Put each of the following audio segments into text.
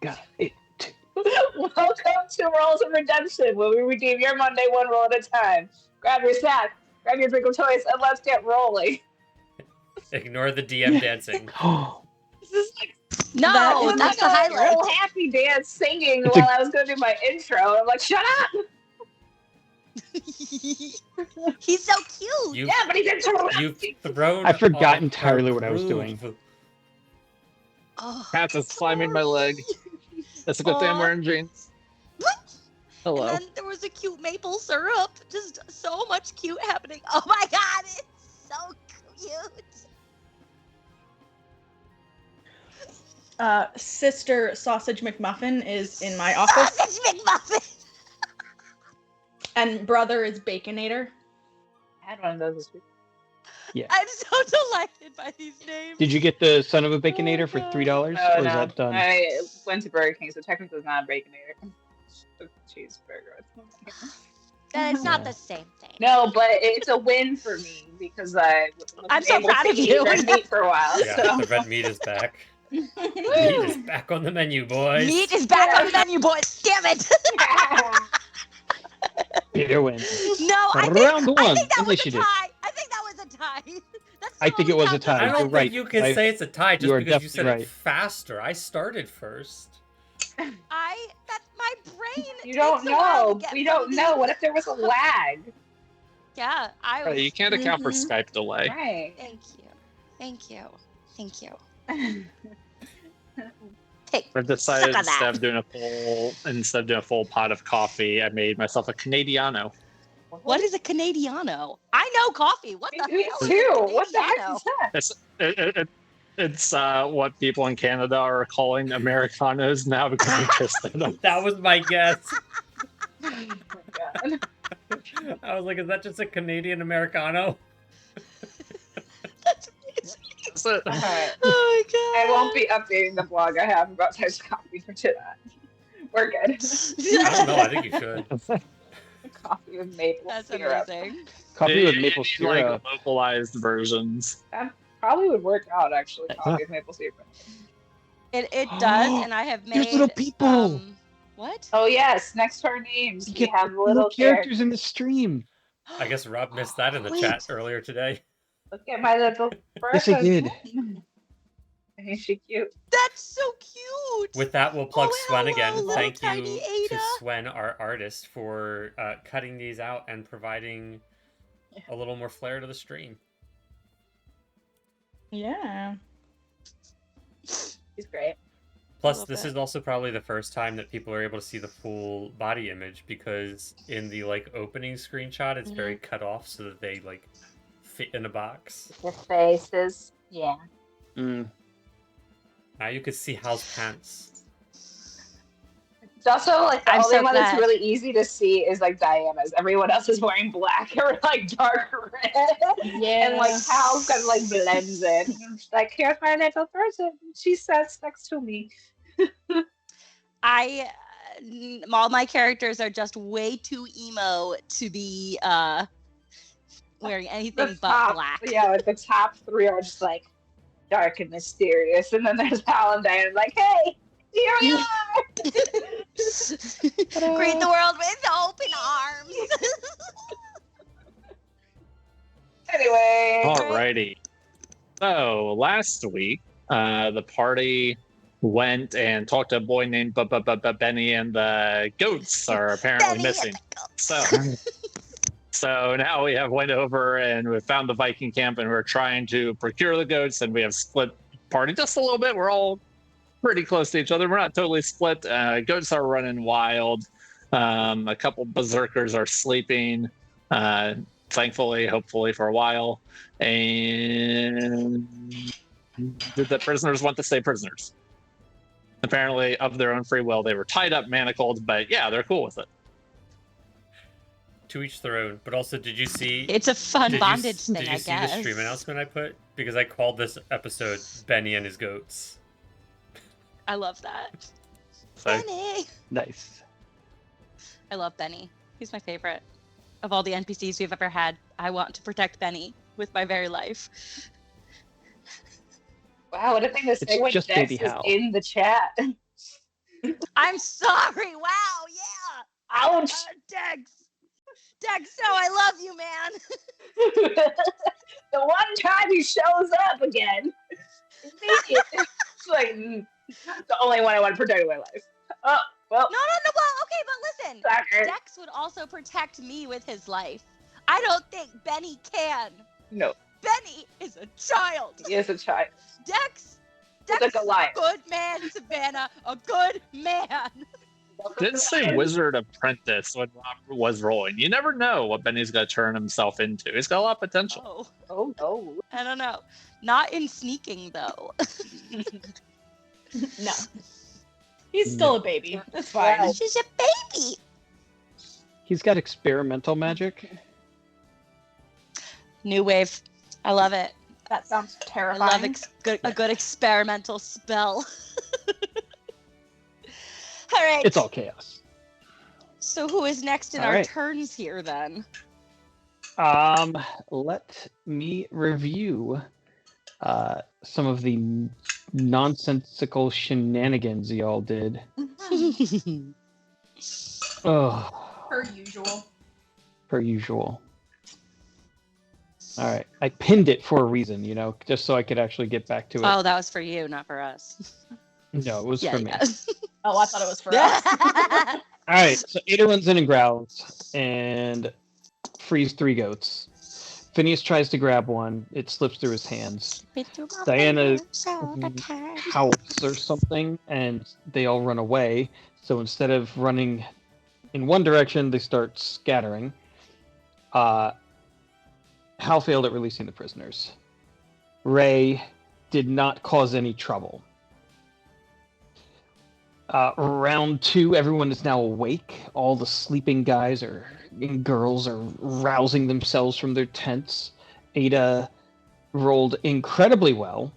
got it. Welcome to Rolls of Redemption, where we redeem your Monday one roll at a time. Grab your snack, grab your drink of choice, and let's get rolling. Ignore the DM dancing. This is like No, that that's the was a highlight. whole happy dance singing It's while I was going to do my intro. I'm like, shut up! He's so cute. You, Yeah, but he's interrupting. you've thrown. I forgot off entirely our what I was doing. groove. Oh, Cat is climbing my leg. That's a good thing I'm Aw. wearing jeans. Hello. And then there was a cute maple syrup. Just so much cute happening. Oh my god, it's so cute. Sister Sausage McMuffin is in my office, Sausage McMuffin. and brother is Baconator. I had one of those this week. I'm so delighted by these names. Did you get the Son of a Baconator for $3, Oh, or is no. that done? I went to Burger King, so technically it's not a Baconator. It's a cheeseburger. And it's not Yeah. the same thing. No, but it's a win for me because I I'm wasn't so able proud to of eat you. red meat for a while. Yeah, So. the red meat is back. Meat is back on the menu, boys. Meat is back on the menu, boys. Damn it. Peter win. No, I Round think one, that was a initiative. tie. I think that was a tie. That's I the think it only was a count tie. I that- don't You're think right. you can say it's a tie just you are because you said definitely it faster. I started first. That's my brain. You don't takes a while to know. get We from don't know. the- What if there was a lag? Yeah, I Right, was. you can't account for Mhm. Skype delay. Right. Thank you. Thank you. Thank you. Take. I've decided Suck on that. instead of doing a full pot of coffee, I made myself a Canadiano. What is a Canadiano? I know coffee. What the Me hell? is a too. What the heck Canadiano? is that? It's what people in Canada are calling Americanos now because I'm pissed at them. That was my guess. Oh my God. I was like, is that just a Canadian Americano? That's amazing. That's it. All right. Oh my god. I won't be updating the blog I have about Type's coffee for tonight. We're good. I don't know. I think you should. Coffee with maple That's syrup. amazing. Coffee with You maple need, like, syrup. localized versions. Probably would work out actually. Coffee with maple syrup. It does, and I have made. There's little people. What? Oh yes, next to our names You we get have little little characters in the stream. I guess Rob missed that in the Wait. chat earlier today. Look at my little Yes, I did. Ain't she cute? That's so cute. With that, we'll plug Oh, Swen hello, again. little Thank tiny you to Ada. Swen, our artist, for cutting these out and providing a little more flair to the stream. Yeah. She's great. Plus, love this that. is also probably the first time that people are able to see the full body image because in the opening screenshot, it's very cut off so that they fit in a box. The faces. Yeah. Mm. Now you can see Hal's pants. It's also the I'm only so one that's glad. really easy to see is Diana's. Everyone else is wearing black or dark red. Yeah. And Hal's kind of blends in. She's like, here's my little person. She sits next to me. All my characters are just way too emo to be wearing anything but black. Yeah, the top three are just dark and mysterious. And then there's Hal and Diana hey, here we are. Greet the world with open arms. Anyway. Alrighty. So last week, the party went and talked to a boy named Benny, and the goats are apparently Benny missing. and So now we have went over and we found the Viking camp, and we're trying to procure the goats, and we have split party just a little bit. We're all pretty close to each other. We're not totally split. Goats are running wild. A couple berserkers are sleeping. Thankfully, hopefully for a while. And the prisoners want to stay prisoners. Apparently, of their own free will, they were tied up, manacled, but yeah, they're cool with it. To each their own. But also, did you see? It's a fun bondage thing, Did you I see guess. the stream announcement I put? Because I called this episode Benny and his goats. I love that. So Benny. Nice. I love Benny. He's my favorite. Of all the NPCs we've ever had, I want to protect Benny with my very life. Wow, what a thing to It's say when just Dex Baby is Hal. in the chat. I'm sorry. Wow. Yeah. Ouch! Dex. Dexo, I love you, man. The one time he shows up again, it's like the only one I want to protect in my life. Oh, well, No. Well, okay, but listen. sucker. Dex would also protect me with his life. I don't think Benny can. No, Benny is a child. he is a child. Dex He's is like a lion. a good man, Savannah. A good man. Didn't say Wizard Apprentice when Robert was rolling. You never know what Benny's going to turn himself into. He's got a lot of potential. Oh, Oh no. I don't know. Not in sneaking though. No. He's still a baby. That's fine. She's a baby. He's got experimental magic. New wave. I love it. That sounds I terrifying. love a good experimental spell. All right. It's all chaos. So who is next in All our right. turns here then? Let me review some of the nonsensical shenanigans y'all did. Oh, Per usual. per usual. All right, I pinned it for a reason, just so I could actually get back to it. Oh, that was for you, not for us. No, it was for me. Oh, I thought it was for us. All right, so Ada runs in and growls and frees 3 goats. Phineas tries to grab one. It slips through his hands. Diana howls or something, and they all run away. So instead of running in one direction, they start scattering. Hal failed at releasing the prisoners. Ray did not cause any trouble. Round 2, everyone is now awake. All the sleeping guys and girls are rousing themselves from their tents. Ada rolled incredibly well,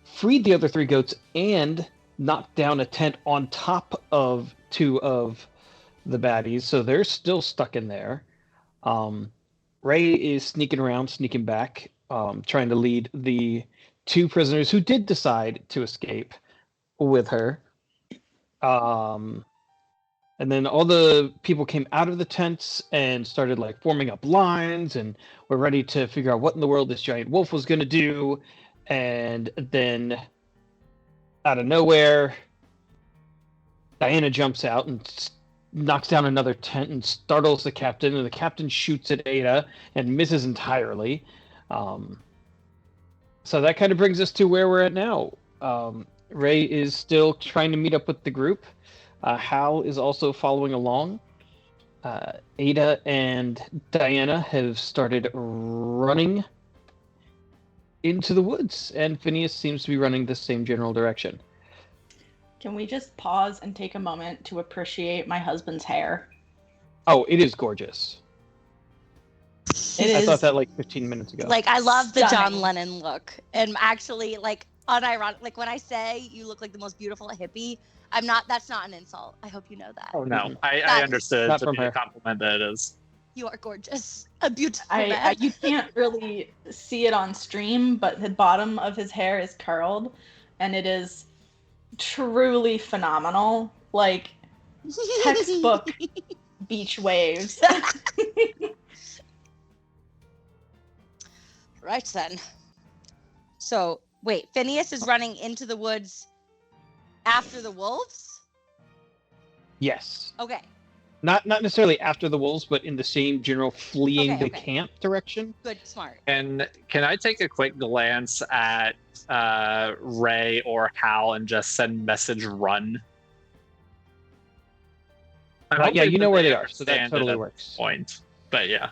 freed the other 3 goats, and knocked down a tent on top of 2 of the baddies, so they're still stuck in there. Ray is sneaking around, sneaking back, trying to lead the 2 prisoners who did decide to escape with her. And then all the people came out of the tents and started forming up lines, and were ready to figure out what in the world this giant wolf was going to do. And then out of nowhere, Diana jumps out and knocks down another tent and startles the captain, and the captain shoots at Ada and misses entirely. So that kind of brings us to where we're at now. Ray is still trying to meet up with the group. Hal is also following along. Ada and Diana have started running into the woods, and Phineas seems to be running the same general direction. Can we just pause and take a moment to appreciate my husband's hair? Oh, it is gorgeous. It I is. thought that 15 minutes ago. I love the John Stunning. Lennon look. And actually, unironic, when I say you look like the most beautiful hippie, that's not an insult. I hope you know that. Oh, no. I That- understood Not to from be a her. compliment that it is. You are gorgeous. A beautiful man. You can't really see it on stream, but the bottom of his hair is curled, and it is truly phenomenal. Textbook beach waves. Right then. So, wait, Phineas is running into the woods after the wolves? Yes. Okay, Not necessarily after the wolves, but in the same general fleeing Okay, the okay. camp direction. good, smart. And can I take a quick glance at Ray or Hal and just send message run? I don't Yeah, think you know that where they are, so understand that it totally at works. this point. But yeah.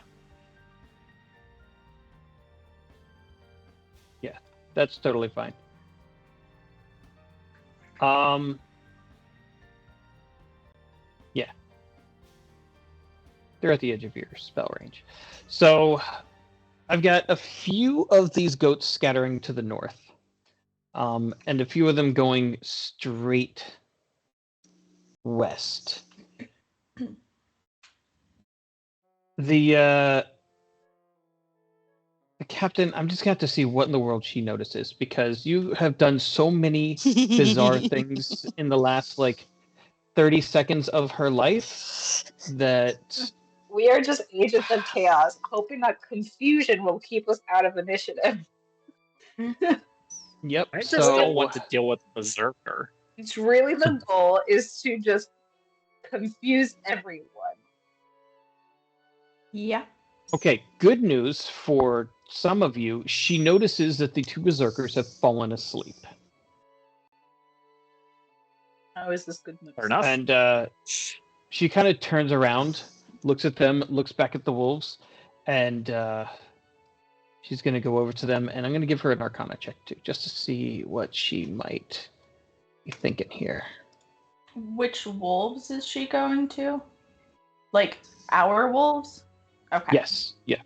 That's totally fine. Yeah. They're at the edge of your spell range. So I've got a few of these goats scattering to the north. And a few of them going straight west. The captain, I'm just gonna have to see what in the world she notices, because you have done so many bizarre things in the last 30 seconds of her life that We are just agents of chaos, hoping that confusion will keep us out of initiative. yep. I just So don't want to deal with Berserker. It's really the goal is to just confuse everyone. Yeah. okay, good news for some of you. She notices that the two berserkers have fallen asleep. How is this good news? Fair enough. And she kind of turns around, looks at them, looks back at the wolves, and she's going to go over to them, and I'm going to give her an Arcana check too, just to see what she might be thinking here. Which wolves is she going to? Like our wolves? Okay. Yes, yeah.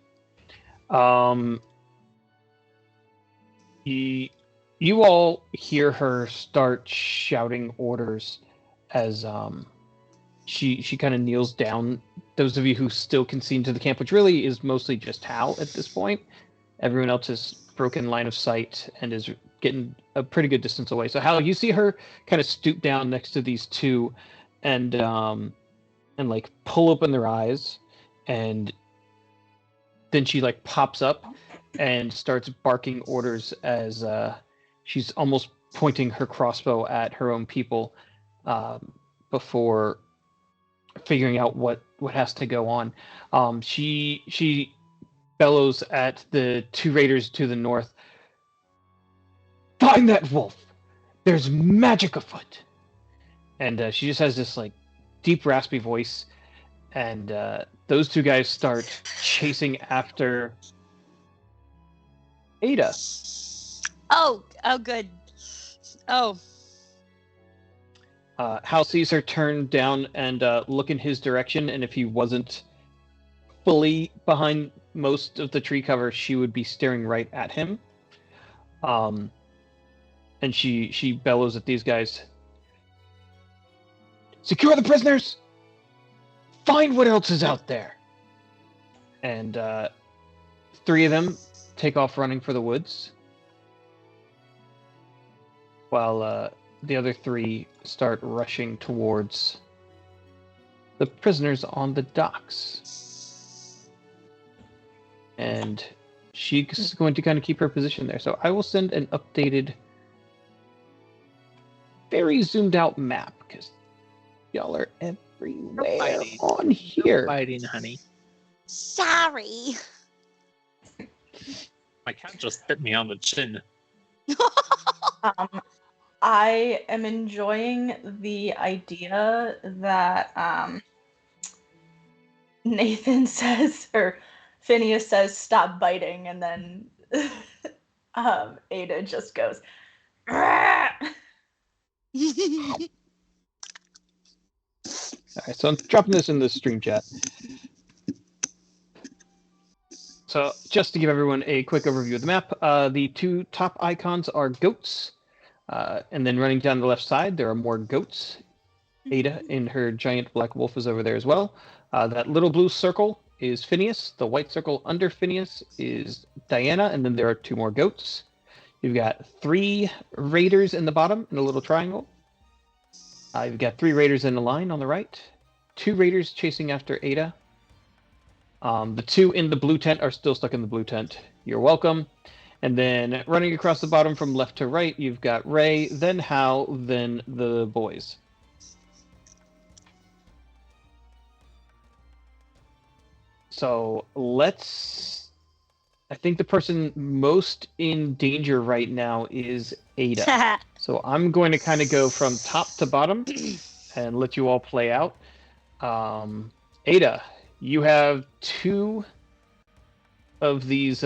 You all hear her start shouting orders as she kind of kneels down. Those of you who still can see into the camp, which really is mostly just Hal at this point. Everyone else has broken line of sight and is getting a pretty good distance away. So Hal, you see her kind of stoop down next to these two and like pull open their eyes, and then she like pops up and starts barking orders as she's almost pointing her crossbow at her own people before figuring out what has to go on. She bellows at the two raiders to the north. Find that wolf! There's magic afoot! And she just has this like deep raspy voice, and those two guys start chasing after Ada. Oh, good. Oh, Hal sees her turn down and look in his direction, and if he wasn't fully behind most of the tree cover, she would be staring right at him. And she bellows at these guys. Secure the prisoners! Find what else is out there! And three of them take off running for the woods, while the other three start rushing towards the prisoners on the docks. And she's going to kind of keep her position there. So I will send an updated, very zoomed out map, because y'all are everywhere fighting. on here. Fighting, honey. sorry. My cat just bit me on the chin. I am enjoying the idea that Nathan says, or Phineas says, stop biting, and then Ada just goes, "Rah!" All right, so I'm dropping this in the stream chat. So just to give everyone a quick overview of the map, the two top icons are goats, and then running down the left side, there are more goats. Ada and her giant black wolf is over there as well. That little blue circle is Phineas. The white circle under Phineas is Diana, and then there are two more goats. You've got three raiders in the bottom in a little triangle. You've got three raiders in a line on the right. Two raiders chasing after Ada. The two in the blue tent are still stuck in the blue tent. You're welcome. And then running across the bottom from left to right, you've got Ray, then Hal, then the boys. So I think the person most in danger right now is Ada. So I'm going to kind of go from top to bottom and let you all play out. Ada, you have two of these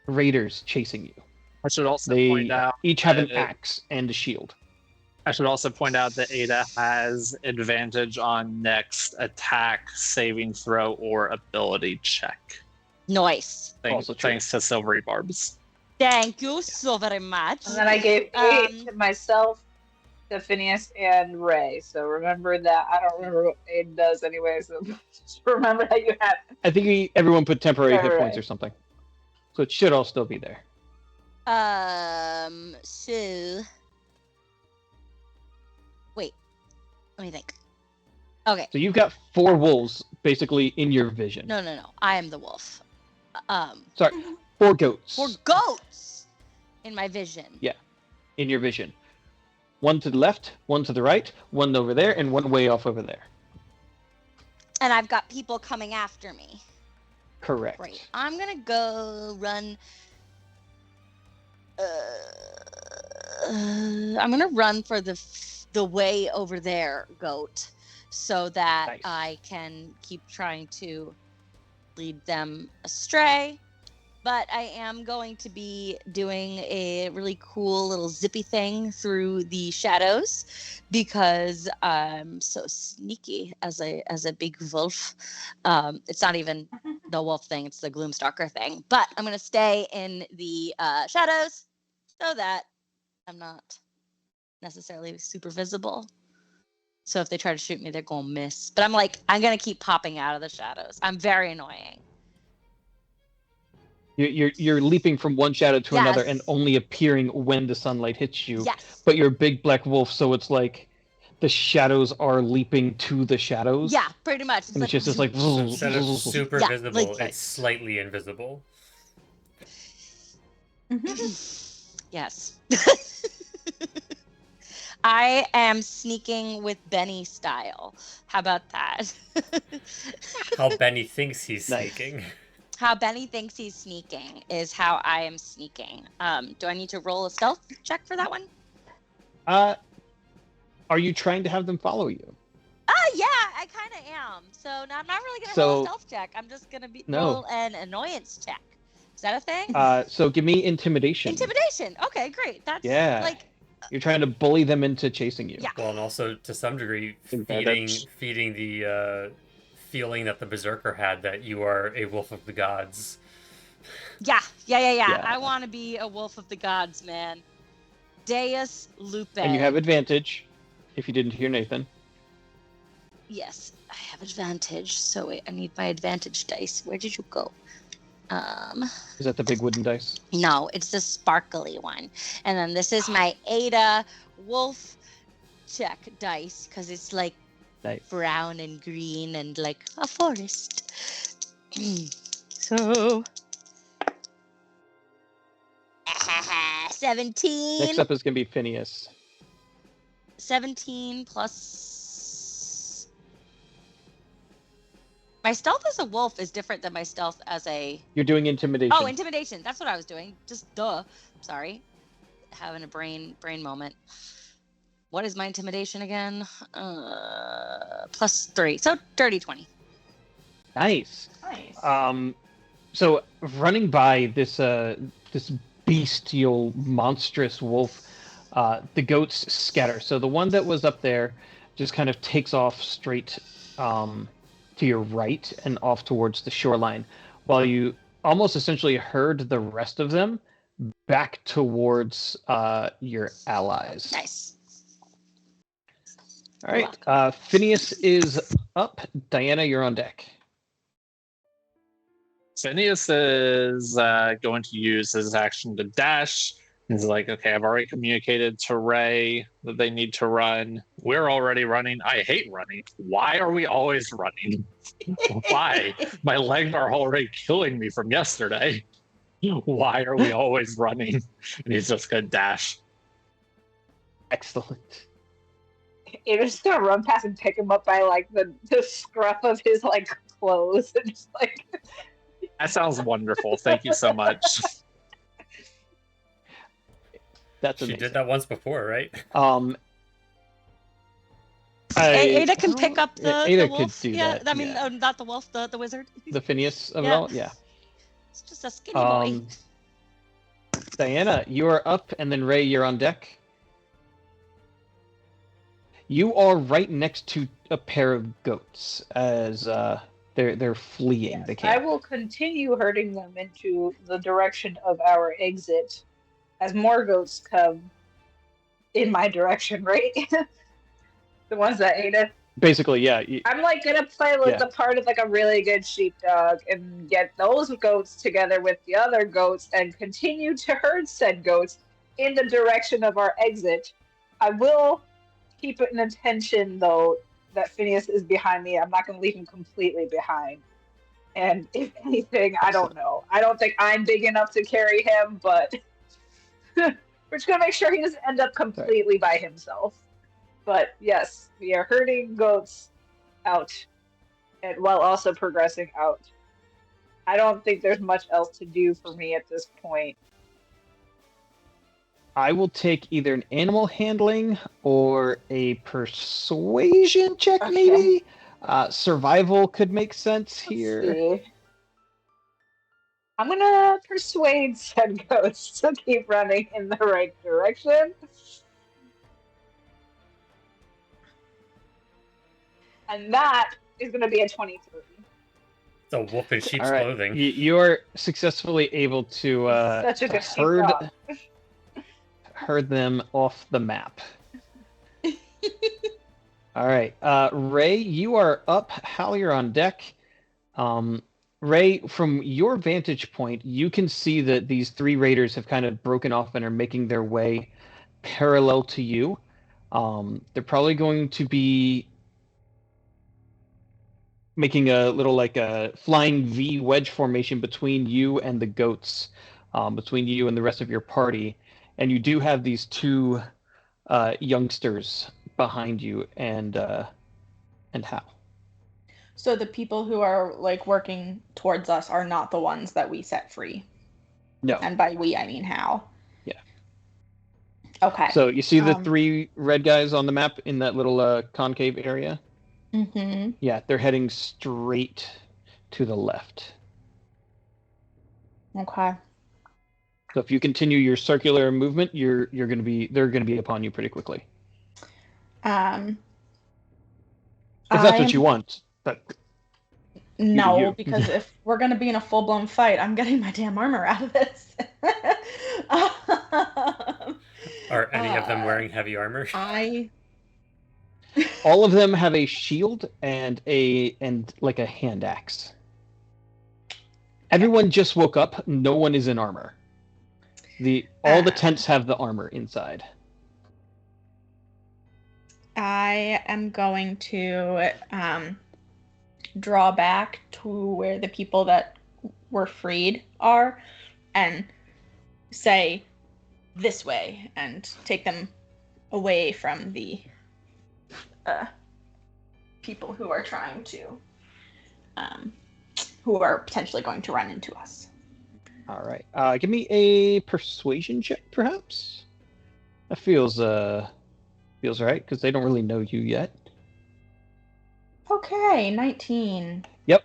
raiders chasing you. I should also They point out each have an that- axe and a shield. I should also point out that Ada has advantage on next attack, saving throw, or ability check. Nice. Also true. Thanks to Silvery Barbs. Thank you so very much. And then I gave 8 Um, to myself, to Phineas, and Ray. So remember that. I don't remember what Aiden does anyway, so just remember that you have. I think everyone put temporary hit Right. points or something. So it should all still be there. So wait. Let me think. Okay. So you've got 4 wolves basically in your vision. No. I am the wolf. Sorry, 4 goats 4 goats in my vision. Yeah. in your vision. 1 to the left, 1 to the right, 1 over there, and 1 way off over there. And I've got people coming after me. Correct. Great. I'm gonna go run. I'm gonna run for the way over there, goat, so that Nice. I can keep trying to lead them astray. But I am going to be doing a really cool little zippy thing through the shadows because I'm so sneaky as a big wolf. It's not even the wolf thing; it's the Gloomstalker thing. But I'm gonna stay in the shadows so that I'm not necessarily super visible. So if they try to shoot me, they're gonna miss. But I'm gonna keep popping out of the shadows. I'm very annoying. You're leaping from one shadow to another Yes. and only appearing when the sunlight hits you. Yes. But you're a big black wolf, so it's like the shadows are leaping to the shadows. Yeah, pretty much. And it's just this like. So instead of super Yeah, visible, like- it's slightly invisible. Yes. I am sneaking with Benny style. How about that? How Benny thinks he's Nice. sneaking. How Benny thinks he's sneaking is how I am sneaking. Do I need to roll a stealth check for that one? Are you trying to have them follow you? Yeah, I kind of am. So now I'm not really gonna roll a So- stealth check. I'm just gonna No. roll an annoyance check. Is that a thing? So give me intimidation. Intimidation. Okay, great. That's Yeah. like You're trying to bully them into chasing you. Yeah. Well, and also to some degree, Think that feeding the feeling that the berserker had that you are a wolf of the gods. Yeah. Yeah. I want to be a wolf of the gods, man. Deus Lupe. And you have advantage, if you didn't hear Nathan. Yes, I have advantage. So wait, I need my advantage dice. Where did you go? Is that the big wooden dice? No, it's the sparkly one. And then this is my Ada wolf check dice because it's like Nice. brown and green and like a forest. So 17. Next up is going to be Phineas. 17 plus. My stealth as a wolf is different than my stealth as a. You're doing intimidation. Oh, intimidation. That's what I was doing. Just duh. Sorry. Having a brain moment. What is my intimidation again? +3. So dirty 20. Nice. Nice. So running by this this bestial, monstrous wolf, the goats scatter. So the one that was up there just kind of takes off straight to your right and off towards the shoreline, while you almost essentially herd the rest of them back towards your allies. Nice. All right. Phineas is up. Diana, you're on deck. Phineas is going to use his action to dash. He's like, okay, I've already communicated to Ray that they need to run. We're already running. I hate running. Why are we always running? Why? My legs are already killing me from yesterday. Why are we always running? And he's just going to dash. Excellent. You're just gonna run past and pick him up by like the scruff of his like clothes and just like. That sounds wonderful. Thank you so much. That's She amazing. did that once before, right? Ada can pick up Yeah, the Ada wolf. could do yeah, that, I mean, yeah. not the wolf, the wizard. the Phineas of it Yeah. all. Yeah. It's just a skinny boy. Um, Diana, you are up, and then Ray, you're on deck. You are right next to a pair of goats as they're fleeing Yes, the I camp. will continue herding them into the direction of our exit as more goats come in my direction, right? The ones that Ada. Basically, yeah. I'm like gonna play like Yeah. the part of like a really good sheepdog and get those goats together with the other goats and continue to herd said goats in the direction of our exit. I will keep an attention, though, that Phineas is behind me. I'm not going to leave him completely behind. And if anything, I don't know. I don't think I'm big enough to carry him, but we're just going to make sure he doesn't end up completely by himself. But yes, we are herding goats out, and while also progressing out. I don't think there's much else to do for me at this point. I will take either an animal handling or a persuasion check, Okay. maybe. Survival could make sense Let's here. see. I'm gonna persuade said ghosts to keep running in the right direction. And that is gonna be a 23. It's a wolf in sheep's All right, clothing. you are successfully able to Such a good sheepdog. herd them off the map. All right, Ray, you are up. Hal, you're on deck. Ray, from your vantage point, you can see that these three raiders have kind of broken off and are making their way parallel to you. They're probably going to be making a little like a flying V wedge formation between you and the goats, between you and the rest of your party. And you do have these two youngsters behind you and Hal. So the people who are like working towards us are not the ones that we set free. No. And by we, I mean Hal. Yeah. Okay. So you see the three red guys on the map in that little concave area? Mm-hmm. Yeah, they're heading straight to the left. Okay. So if you continue your circular movement, they're gonna be upon you pretty quickly. If If that's what you want. But No, you. because if we're gonna be in a full-blown fight, I'm getting my damn armor out of this. Are any of them wearing heavy armor? all of them have a shield and like a hand axe. Everyone just woke up. No one is in armor. All the tents have the armor inside. I am going to draw back to where the people that were freed are and say this way and take them away from the people who are trying to who are potentially going to run into us. All right. Give me a persuasion check, perhaps. That feels right because they don't really know you yet. Okay, 19. Yep.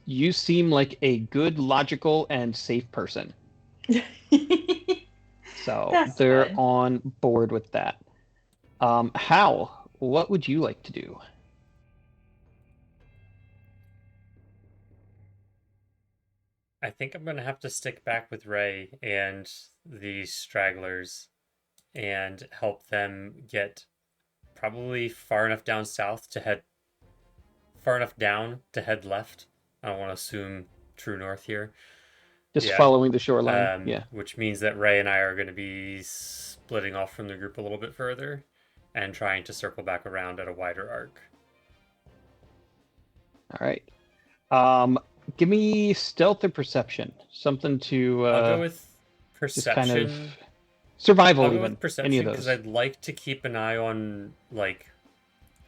You seem like a good, logical, and safe person. So That's they're good. on board with that. Hal, what would you like to do? I think I'm gonna have to stick back with Ray and the stragglers and help them get probably far enough down to head left. I don't want to assume true north here. Just Yeah. following the shoreline. Yeah. Which means that Ray and I are going to be splitting off from the group a little bit further and trying to circle back around at a wider arc. All right. Give me stealth or perception. Something to I'll go with just perception. kind of survival. I'll go even with perception any of because those. I'd like to keep an eye on like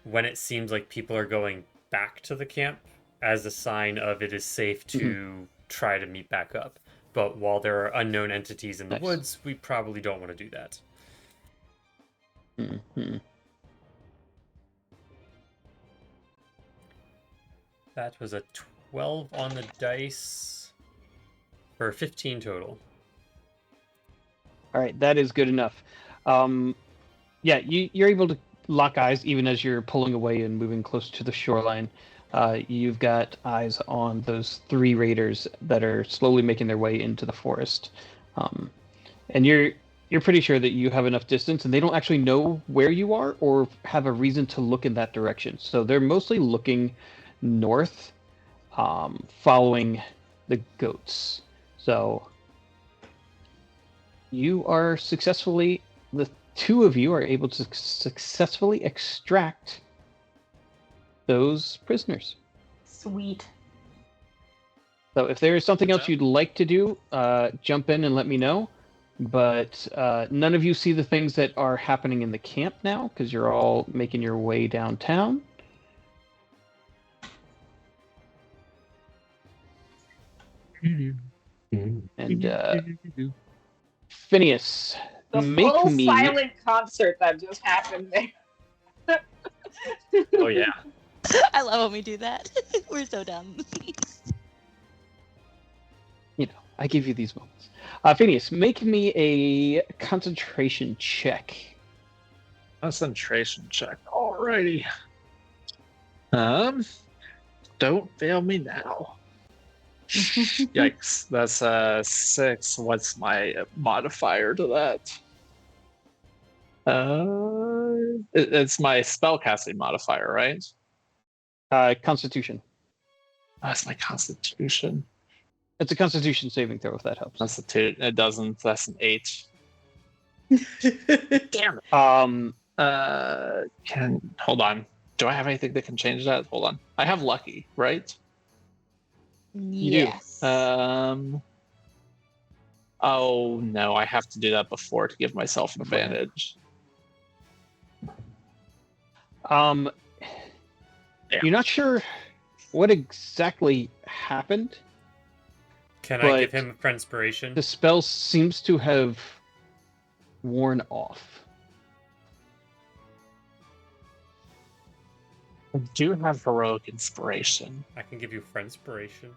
when it seems like people are going back to the camp as a sign of it is safe to try to meet back up. But while there are unknown entities in the Nice. woods, we probably don't want to do that. Mhm. That was a 12 on the dice for 15 total. All right, that is good enough. Yeah, you're able to lock eyes even as you're pulling away and moving close to the shoreline. You've got eyes on those three raiders that are slowly making their way into the forest, and you're pretty sure that you have enough distance, and they don't actually know where you are or have a reason to look in that direction. So they're mostly looking north, following the goats. So you are successfully 2 of you are able to successfully extract those prisoners. Sweet. So if there is something else job. you'd like to do, jump in and let me know. But none of you see the things that are happening in the camp now because you're all making your way downtown. And Phineas, The make full me silent concert that just happened there. Oh yeah. I love when we do that. We're so dumb. I give you these moments. Phineas, make me a concentration check. Concentration check. Alrighty. Don't fail me now. Yikes. That's 6. What's my modifier to that? It's my spellcasting modifier, right? Constitution. That's my constitution. It's a Constitution saving throw if that helps. That's a 2. It doesn't. That's an 8. Damn it. Hold on. Do I have anything that can change that? Hold on. I have lucky, right? Yes. Oh no, I have to do that before to give myself an advantage. You're not sure what exactly happened. Can But I give him a inspiration? The spell seems to have worn off. I do have heroic inspiration. I can give you inspiration.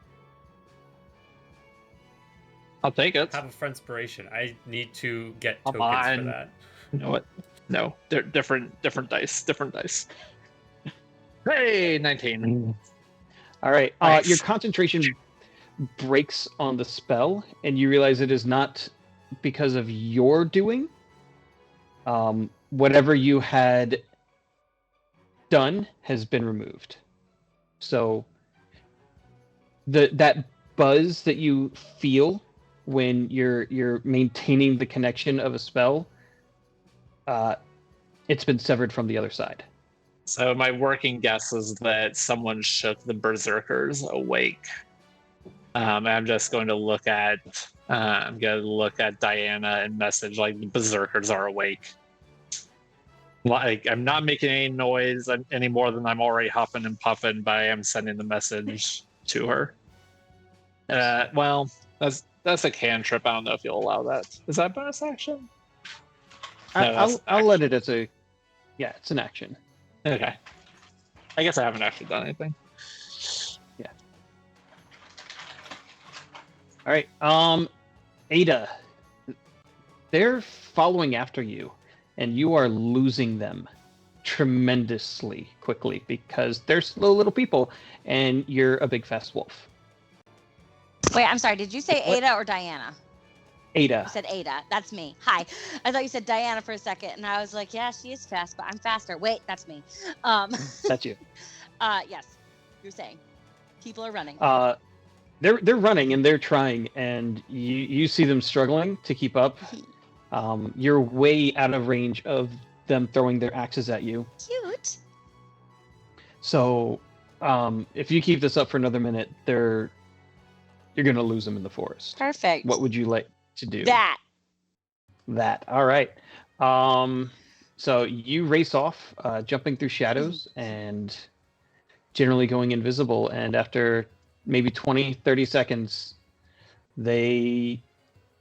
I'll take it. Have a inspiration. I need to get Come tokens for on. that. You know what? No, they're different dice. Different dice. Hey, 19. All right. Nice. Your concentration breaks on the spell, and you realize it is not because of your doing. Whatever you had done has been removed. So that buzz that you feel when you're maintaining the connection of a spell, it's been severed from the other side. So my working guess is that someone shook the berserkers awake. I'm just going to look at Diana and message like the berserkers are awake. Like I'm not making any noise any more than I'm already huffing and puffing, but I am sending the message to her. Well, that's a cantrip. I don't know if you'll allow that. Is that bonus action? No, I'll let it as a it's an action. Okay. I guess I haven't actually done anything. All right. Ada, they're following after you, and you are losing them tremendously quickly because they're slow little people, and you're a big fast wolf. Wait, I'm sorry. Did you say What? Ada or Diana? Ada. You said Ada. That's me. Hi. I thought you said Diana for a second, and I was like, yeah, she is fast, but I'm faster. Wait, that's me. That's you. Yes. You're saying people are running. They're running and they're trying, and you see them struggling to keep up. You're way out of range of them throwing their axes at you. Cute. So, if you keep this up for another minute, you're gonna lose them in the forest. Perfect. What would you like to do? That. All right. So you race off, jumping through shadows and generally going invisible. And after maybe 20-30 seconds, they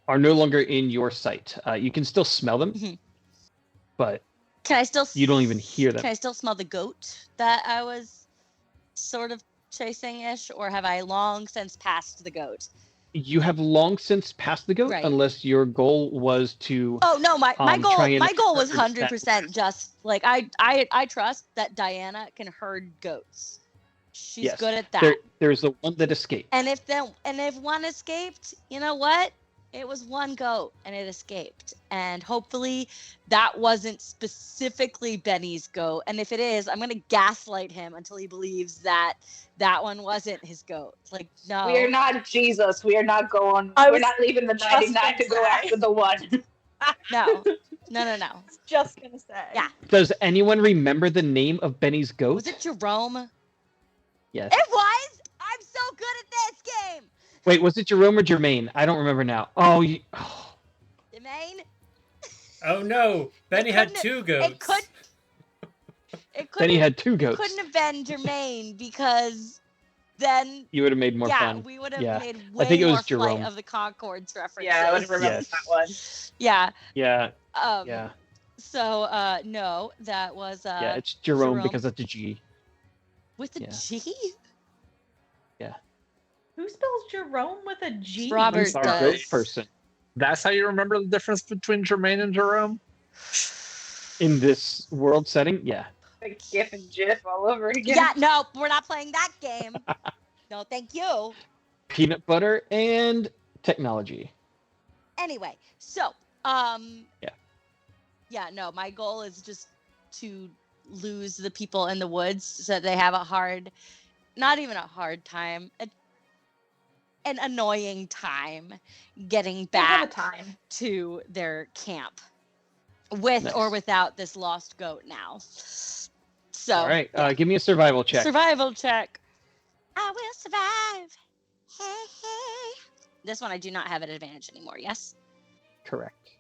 are no longer in your sight. You can still smell them, but Can I still? you don't even hear them. Can I still smell the goat that I was sort of chasing-ish, or have I long since passed the goat? You have long since passed the goat, Right. unless your goal was to. Oh no, my goal try and was herd 100% just like I trust that Diana can herd goats. She's Yes. good at that. There's the one that escaped. And if one escaped, you know what? It was one goat and it escaped. And hopefully that wasn't specifically Benny's goat. And if it is, I'm going to gaslight him until he believes that one wasn't his goat. Like, no. We are not Jesus. We are not going. I We're was not leaving the just 99 gonna to go say. after the one. No. Just gonna say. Yeah. Does anyone remember the name of Benny's goat? Was it Jerome? Yes. It was. I'm so good at this game. Wait, was it Jerome or Jermaine? I don't remember now. Oh, Jermaine. Oh no, Benny had couldn't- 2 goats. It could. It could. Benny had 2 goats. Couldn't have been Jermaine because then You would have made more fun. we would have Yeah. made way I think it was more Jerome. Flight of the Conchords references. Yeah, I would remember Yes. that one. Yeah. Yeah, Um, yeah, So no, that was yeah. It's Jerome Jerome. because of the G. with the yeah. G. Who spells Jerome with a G? Robert sorry. does. Goat person That's how you remember the difference between Jermaine and Jerome? in this world setting. Yeah. Like GIF and GIF all over again. Yeah, no, we're not playing that game. No, thank you. Peanut butter and technology. Anyway, so yeah, no, my goal is just to lose the people in the woods so that they have not even a hard time, an annoying time getting They have a back time. to their camp with or Nice. without this lost goat now. So All right. Give me a survival check. survival check. I will survive. Hey, hey. This one I do not have an advantage anymore. Yes. Correct.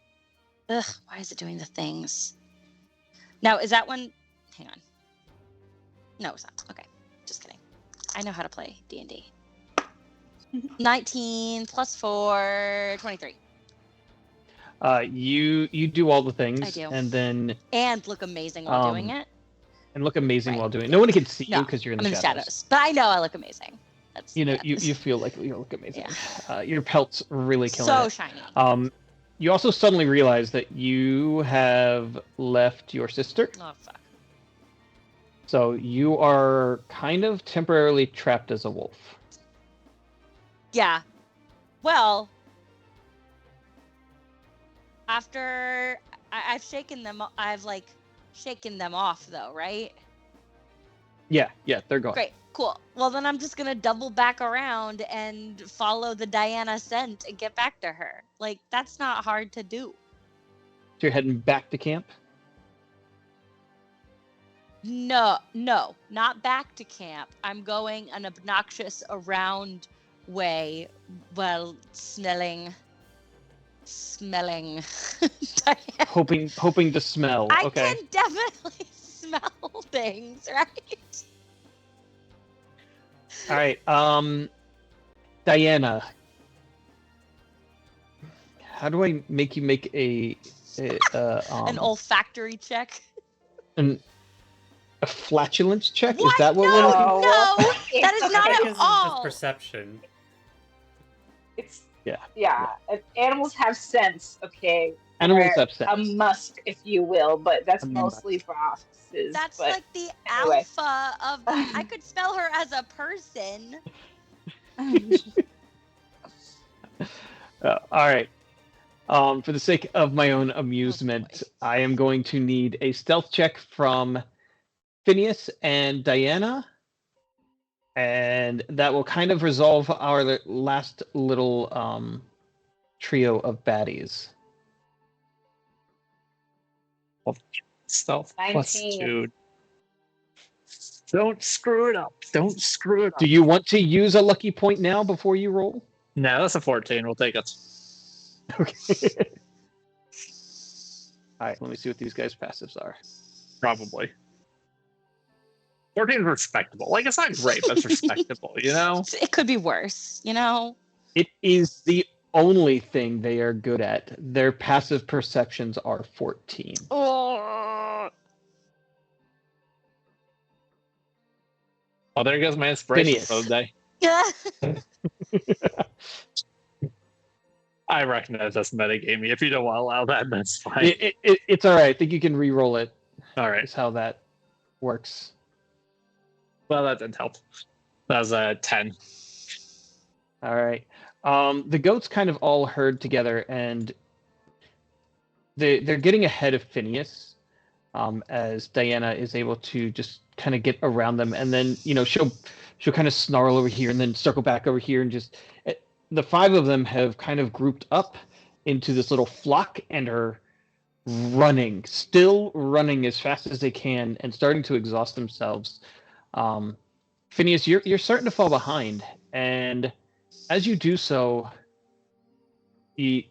Ugh. Why is it doing the things? Now is that one? Hang on. No, it's not. Okay. Just kidding. I know how to play D&D. 19 plus 4, 23. You do all the things, I do. and then And look amazing while doing Um, it. and look amazing Right. while doing it. No one can see No, you because you're in I'm the in the shadows. shadows. But I know I look amazing. That's You know, yeah. you feel like you look amazing. Your pelt's really killing so it. shiny. You also suddenly realize that you have left your sister, Oh fuck. so you are kind of temporarily trapped as a wolf. Yeah. Well, after I've shaken them, I've like shaken them off though, right? Yeah, they're gone. Great, cool. Well, then I'm just gonna double back around and follow the Diana scent and get back to her. Like that's not hard to do. So you're heading back to camp. No, not back to camp. I'm going an obnoxious around way while smelling Diana. Hoping to smell. I Okay. can definitely smell things, right? All right. Diana, how do I make you make An an olfactory check. a flatulence check? What? Is that what No, we're looking? no, that is not Because at it's just all. perception. It's Yeah. yeah. Animals have sense, okay. Animals Or have sense. A musk, if you will, but that's A mostly for offices. That's but like the anyway. alpha of. I could spell her as a person. All right. For the sake of my own amusement, boy. I am going to need a stealth check from Phineas and Diana, and that will kind of resolve our last little trio of baddies. Stealth plus 19. 2. Don't screw it up. Don't screw it up. Do you want to use a lucky point now before you roll? No, that's a 14. We'll take it. Okay. All right. Let me see what these guys' passives are. Probably. 14 is respectable. Like, it's not great, but it's respectable, you know? It could be worse, you know. It is the only thing they are good at. Their passive perceptions are 14. Oh, Oh, there goes my inspiration Phineas. for the day. yeah. I recognize that's metagaming. If you don't want to allow that, that's fine. It's all right. I think you can re-roll it. All right. Is how that works. Well, that didn't help. That was a 10. All right. The goats kind of all herd together, and they're getting ahead of Phineas, as Diana is able to just kind of get around them, and then she'll kind of snarl over here and then circle back over here, and just the 5 of them have kind of grouped up, into this little flock and are still running as fast as they can and starting to exhaust themselves. Phineas, you're starting to fall behind, and as you do so, you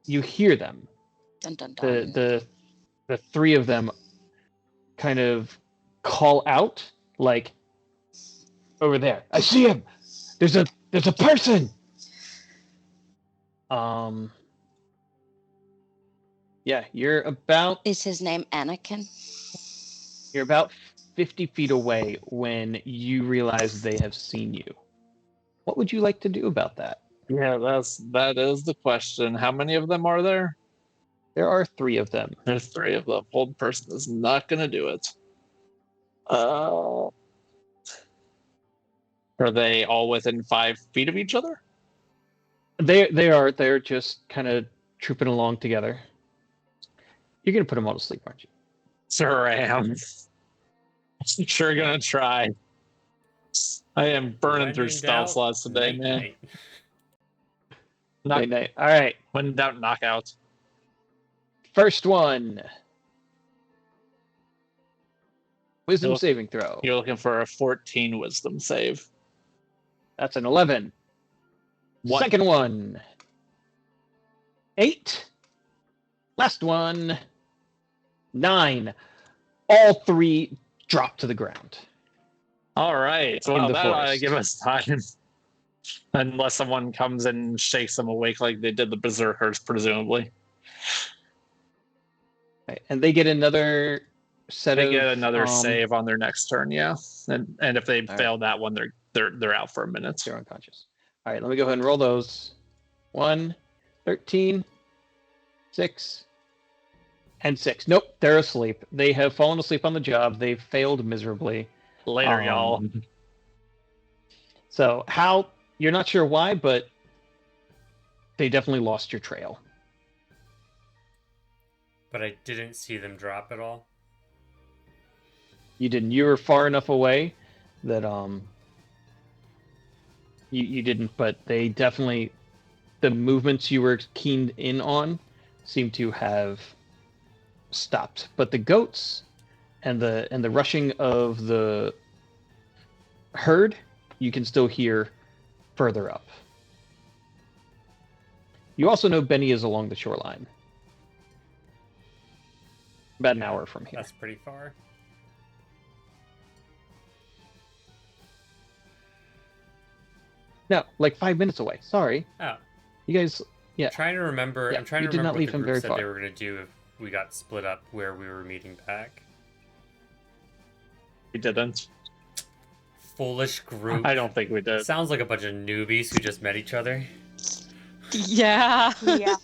hear them. Dun, dun, dun. The three of them kind of call out, like, over there. I see him. There's a person. Yeah, Is his name Anakin? You're about 50 feet away when you realize they have seen you. What would you like to do about that? Yeah, that is the question. How many of them are there? There are 3 of them. There's 3 of them. Old person is not going to do it. Are they all within 5 feet of each other? They're just kind of trooping along together. You're gonna put them all to sleep, aren't you? Sure I am. Sure gonna try. I am burning When through in spell doubt, slots today, night, man. night. Night, night. All right. When in doubt, knockout. First one. Wisdom You're- saving throw. You're looking for a 14 wisdom save. That's an 11. One. Second one. 8. Last one. 9. All 3 drop to the ground. All right. In Well, the that ought to forest. give us time. Unless someone comes and shakes them awake like they did the berserkers, presumably. Right, and they get another set They of get another save on their next turn, yeah. And if they All fail that one, they're out for a minute. They're unconscious. All right, let me go ahead and roll those. 1, 13, 6, and 6. Nope, they're asleep. They have fallen asleep on the job. They've failed miserably. Later, y'all. So how, you're not sure why, but they definitely lost your trail. But I didn't see them drop at all. You didn't. You were far enough away that you didn't, but they definitely, the movements you were keened in on seem to have stopped. But the goats and the rushing of the herd, you can still hear further up. You also know Benny is along the shoreline. About an hour from here. That's pretty far. No, like 5 minutes away. Sorry. Oh, You guys, yeah. trying to remember. Yeah, I'm trying you to did not remember leave what the him group very said far. they were going to do if we got split up where we were meeting back. We didn't. Foolish group. I don't think we did. Sounds like a bunch of newbies who just met each other. Yeah. Yeah.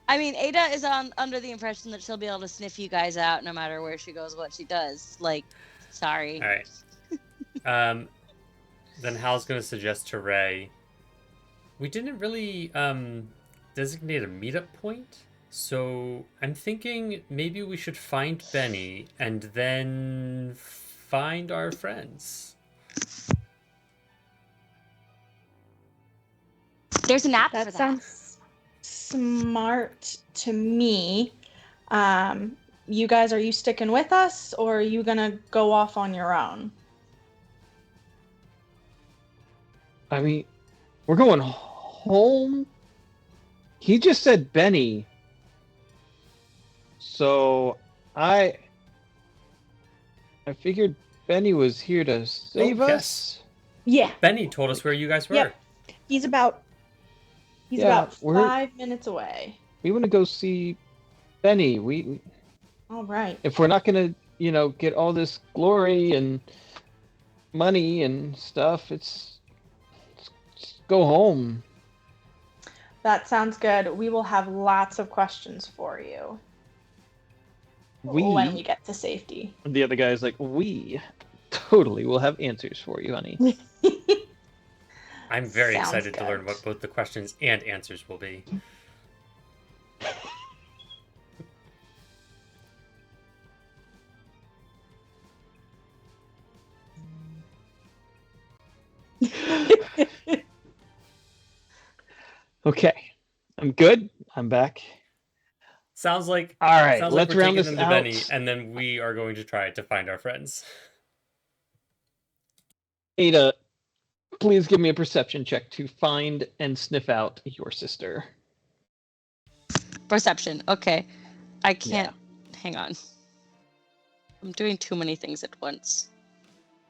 I mean, Ada is under the impression that she'll be able to sniff you guys out no matter where she goes, what she does. Like, sorry. All right. Then Hal's going to suggest to Ray. We didn't really designate a meetup point, so I'm thinking maybe we should find Benny and then find our friends. There's an app for That that. sounds smart to me. You guys, are you sticking with us, or are you gonna go off on your own? I mean, we're going home. He just said Benny. So I figured Benny was here to save Oh, us. yes. Yeah, Benny told us where you guys were. Yep. he's about Yeah, about we're- 5 minutes away. We want to go see Benny. We All right. if we're not gonna, get all this glory and money and stuff, it's go home. That sounds good. We will have lots of questions for you when we get to safety. The other guy's like, we totally will have answers for you, honey. I'm very Sounds excited to learn good. what both the questions and answers will be. Okay, I'm good. I'm back. Sounds like All right, sounds let's like we're round taking this them to out. Benny, and then we are going to try to find our friends. Ada, please give me a perception check to find and sniff out your sister. Perception. Okay. I can't. Hang on. I'm doing too many things at once,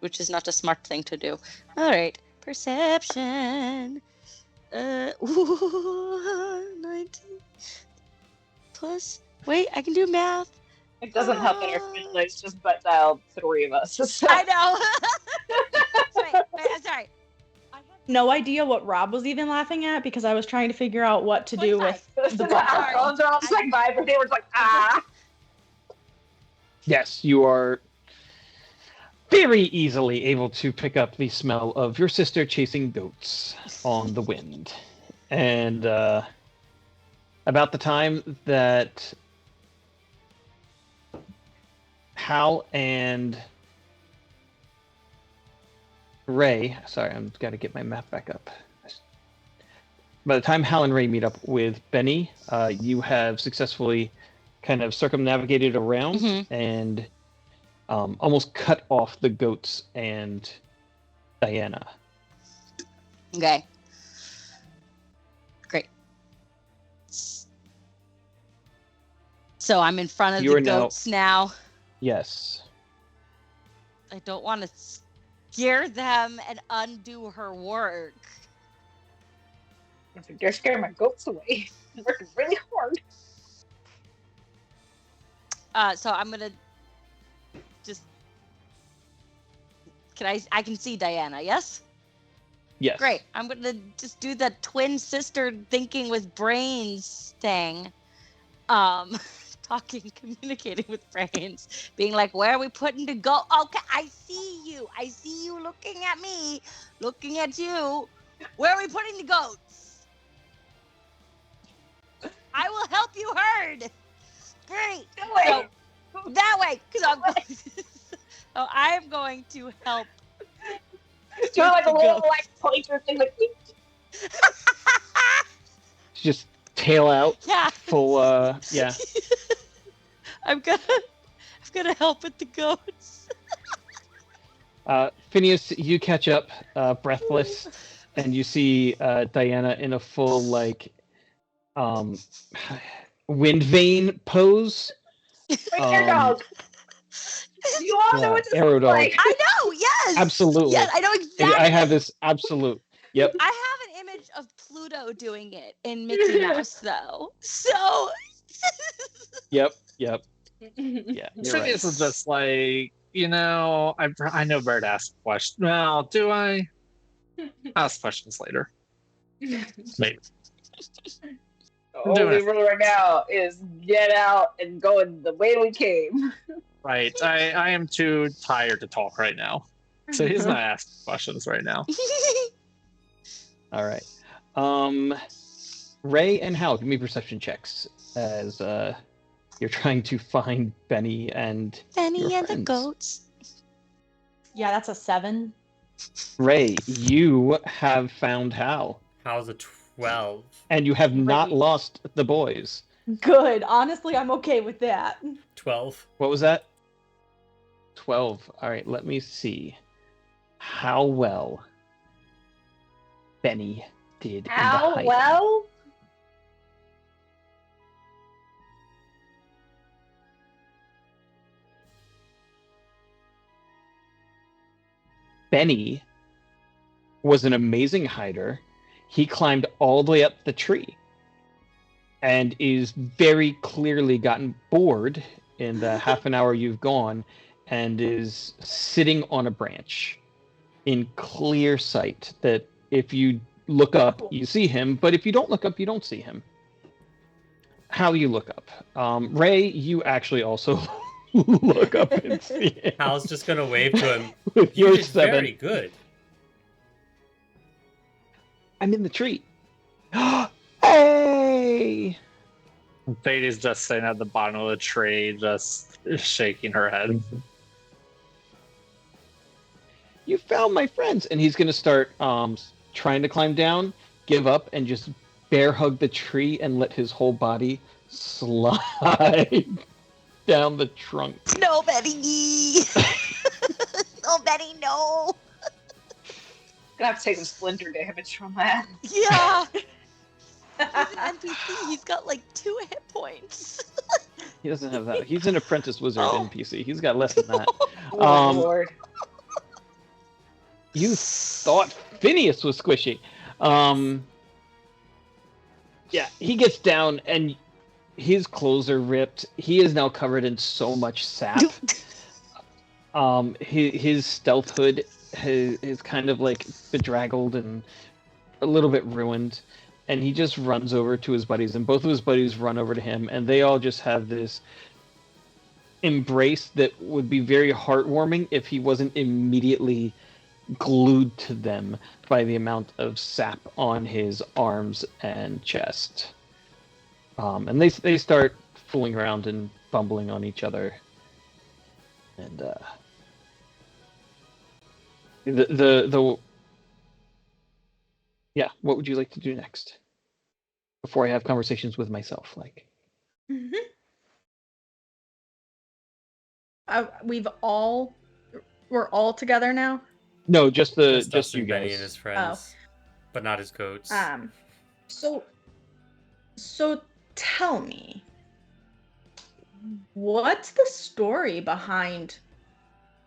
which is not a smart thing to do. All right. Perception. 19 plus. Wait, I can do math. It doesn't help that our friendlies just butt dialed 3 of us. So. I know. wait, I'm sorry. I have no idea what Rob was even laughing at because I was trying to figure out what to do with the Our bar. phones are all just like vibrating. We're just like, ah. Yes, you are very easily able to pick up the smell of your sister chasing goats on the wind. And about the time that Hal and Ray, sorry, I've got to get my map back up. By the time Hal and Ray meet up with Benny, you have successfully kind of circumnavigated around and almost cut off the goats and Diana. Okay. Great. So I'm in front of You the are now- goats now. Yes. I don't want to scare them and undo her work. You're scaring my goats away. I'm working really hard. So I'm gonna just. I can see Diana, yes? Yes. Great. I'm gonna just do the twin sister thinking with brains thing. Talking, communicating with brains, being like, where are we putting to go? Okay, I see you. I see you looking at me, looking at you. Where are we putting the goats? I will help you herd. Great. So, that way, because I'm going to help. Doing like a the little goats. like pointer thing, like. Just tail out, Yeah. full, yeah. I'm gonna help with the goats. Phineas, you catch up, breathless, and you see Diana in a full, like, wind vane pose. Air dog. You all know what this arrow is dog. like. I know, yes. Absolutely. Yes, I know exactly. I have this absolute. Yep. I have an image of Pluto doing it in Mickey Mouse, though. So. Yep. Yeah. You're right. Phineas is just like, I know Bird asked a question. Well, do I? Ask questions later. Maybe. All we rule right now is get out and go in the way we came. Right. I am too tired to talk right now. So he's not asking questions right now. All right. Ray and Hal, give me perception checks as you're trying to find Benny and Benny your and the friends. goats. Yeah, that's a 7. Ray, you have found Hal, How's a 12? and you have not Ray. lost the boys. Good. Honestly, I'm okay with that. 12. What was that? 12. All right, let me see how well Benny did in the How hiding. well? Benny was an amazing hider. He climbed all the way up the tree and is very clearly gotten bored in the half an hour you've gone and is sitting on a branch in clear sight that if you look up, you see him, but if you don't look up, you don't see him. How you look up. Ray, you actually also look up and see him. Hal's just gonna wave to him. With You your did 7. very good. I'm in the tree. Hey! Sadie's just sitting at the bottom of the tree, just shaking her head. You found my friends. And he's going to start trying to climb down, give up, and just bear hug the tree and let his whole body slide down the trunk. No, Betty. No, Betty, no. Gonna have to take some splinter damage from that. Yeah. He's an NPC. He's got like 2 hit points. He doesn't have that. He's an apprentice wizard NPC. He's got less than that. Oh, Lord. You thought Phineas was squishy. Yeah, he gets down and his clothes are ripped. He is now covered in so much sap. His stealth hood is kind of like bedraggled and a little bit ruined. And he just runs over to his buddies, and both of his buddies run over to him, and they all just have this embrace that would be very heartwarming if he wasn't immediately glued to them by the amount of sap on his arms and chest. And they start fooling around and bumbling on each other. And yeah, what would you like to do next? Before I have conversations with myself, like. Mm-hmm. We're all together now. No, just you Benny guys. and his friends, but not his goats. So tell me, what's the story behind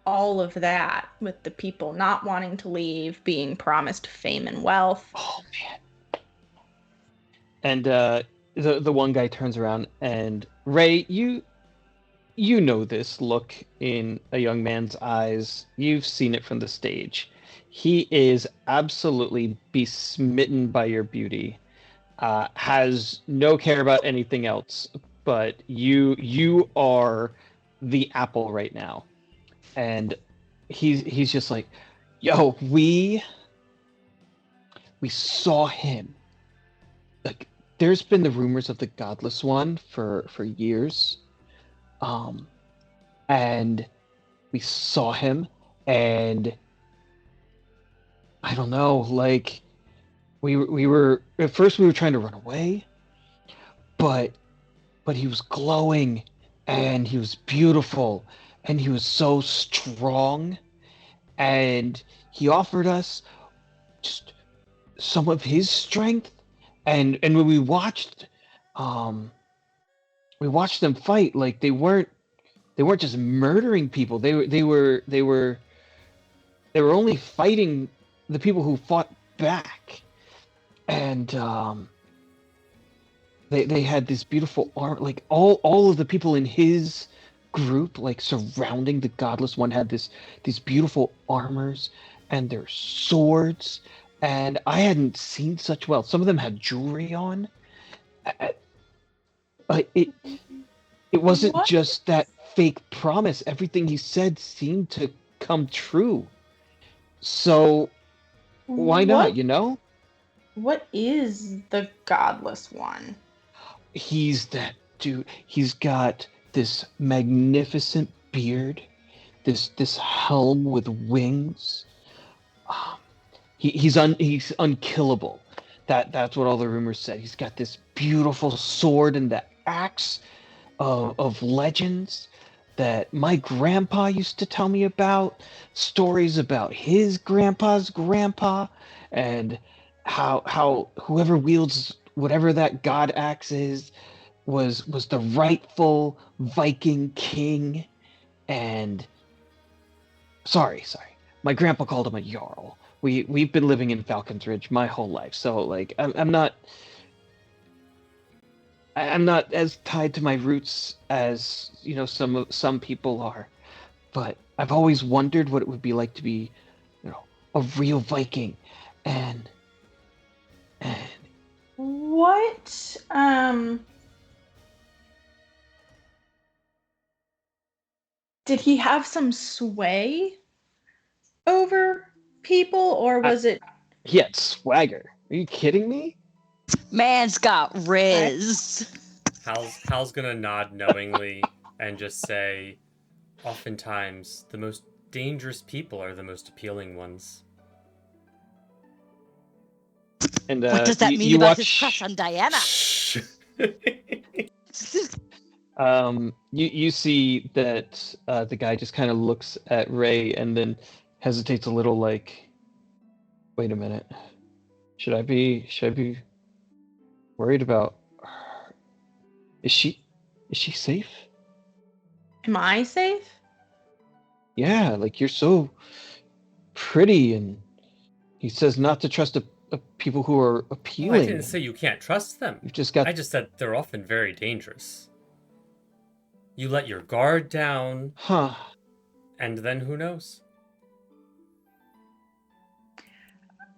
all of that with the people not wanting to leave, being promised fame and wealth? Oh man. And the one guy turns around and Ray, you know this look in a young man's eyes. You've seen it from the stage. He is absolutely besmitten by your beauty. Has no care about anything else, but you are the apple right now. And he's just like, yo, we saw him. Like, there's been the rumors of the Godless One for years. And we saw him, and I don't know, like we were at first we were trying to run away, but he was glowing, and he was beautiful, and he was so strong, and he offered us just some of his strength, and when we watched them fight, like they weren't just murdering people. They were only fighting the people who fought back, and they had this beautiful armor. Like all of the people in his group, like surrounding the Godless One, had these beautiful armors and their swords. And I hadn't seen such wealth. Some of them had jewelry on. It wasn't just that fake promise. Everything he said seemed to come true. So why not, you know? What is the Godless One? He's that dude. He's got this magnificent beard, this helm with wings. He's unkillable. That's what all the rumors said. He's got this beautiful sword and the axe of legends that my grandpa used to tell me about, stories about his grandpa's grandpa, and how whoever wields whatever that god axe is was the rightful Viking king. And sorry, my grandpa called him a jarl. We've been living in Falcon's Ridge my whole life, so like I'm not as tied to my roots as, you know, some people are, but I've always wondered what it would be like to be, you know, a real Viking. And what did he have some sway over people, or was it? He had swagger. Are you kidding me? Man's got riz. Hal's gonna nod knowingly and just say, oftentimes the most dangerous people are the most appealing ones. And What does that mean you about watch, his crush on Diana? you see that the guy just kind of looks at Ray and then hesitates a little, like, wait a minute, should I be worried about her? Is she safe? Am I safe? Yeah, like, you're so pretty, and he says not to trust people who are Oh, appealing. I didn't say you can't trust them. You've just got I just said they're often very dangerous. You let your guard down, huh. and then who knows?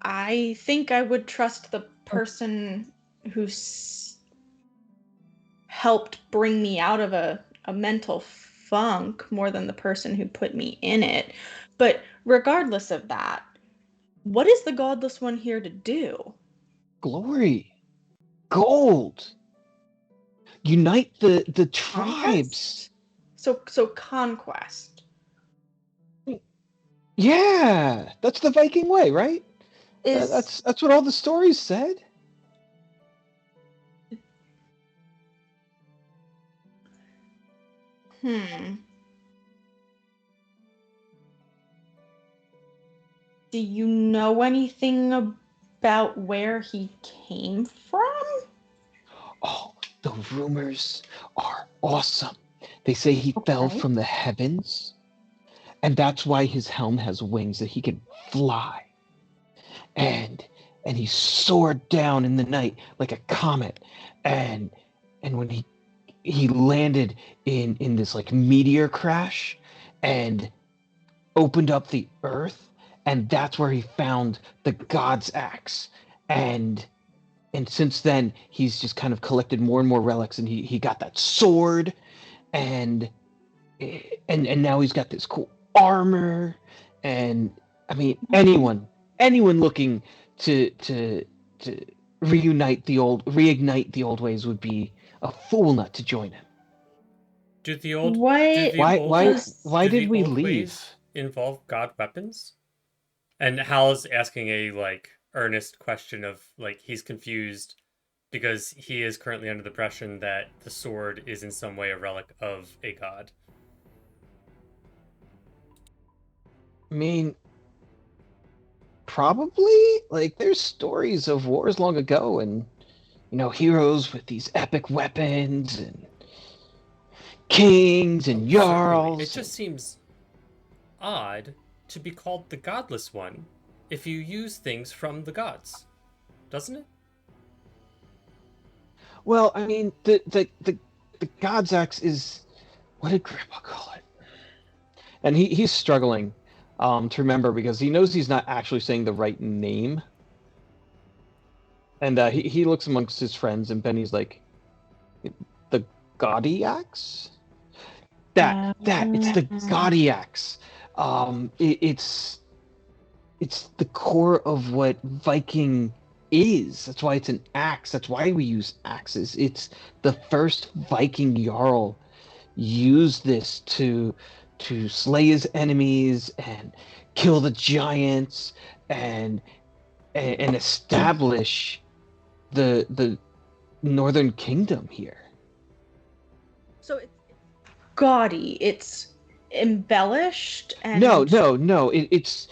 I think I would trust the person who helped bring me out of a mental funk more than the person who put me in it. But regardless of that, what is the Godless One here to do? Glory, gold. Unite the tribes. So conquest. Yeah, that's the Viking way, right? Is That's what all the stories said. Do you know anything about where he came from? Oh, the rumors are awesome. They say he fell Okay. from the heavens, and that's why his helm has wings, that he can fly. And he soared down in the night like a comet, and when he landed in this like meteor crash and opened up the earth, and that's where he found the god's axe. And since then he's just kind of collected more and more relics, and he got that sword, and now he's got this cool armor. And I mean, anyone looking to reignite the old ways would be a fool not to join him. Do the old What? do the Why old- why do the did we old leave? ways involve god weapons? And Hal's asking a like earnest question of like he's confused because he is currently under the impression that the sword is in some way a relic of a god. I mean, probably. Like, there's stories of wars long ago, and heroes with these epic weapons, and kings and Certainly. jarls. It just seems odd to be called the Godless One if you use things from the gods, doesn't it? Well, I mean, the god's axe is, what did Grandpa call it? And he's struggling to remember, because he knows he's not actually saying the right name. And he looks amongst his friends, and Benny's like, the gaudy axe? It's the gaudy axe. It's the core of what Viking is. That's why it's an axe. That's why we use axes. It's the first Viking jarl used this to slay his enemies and kill the giants and establish the northern kingdom here. So it's gaudy. It's embellished and No. It's.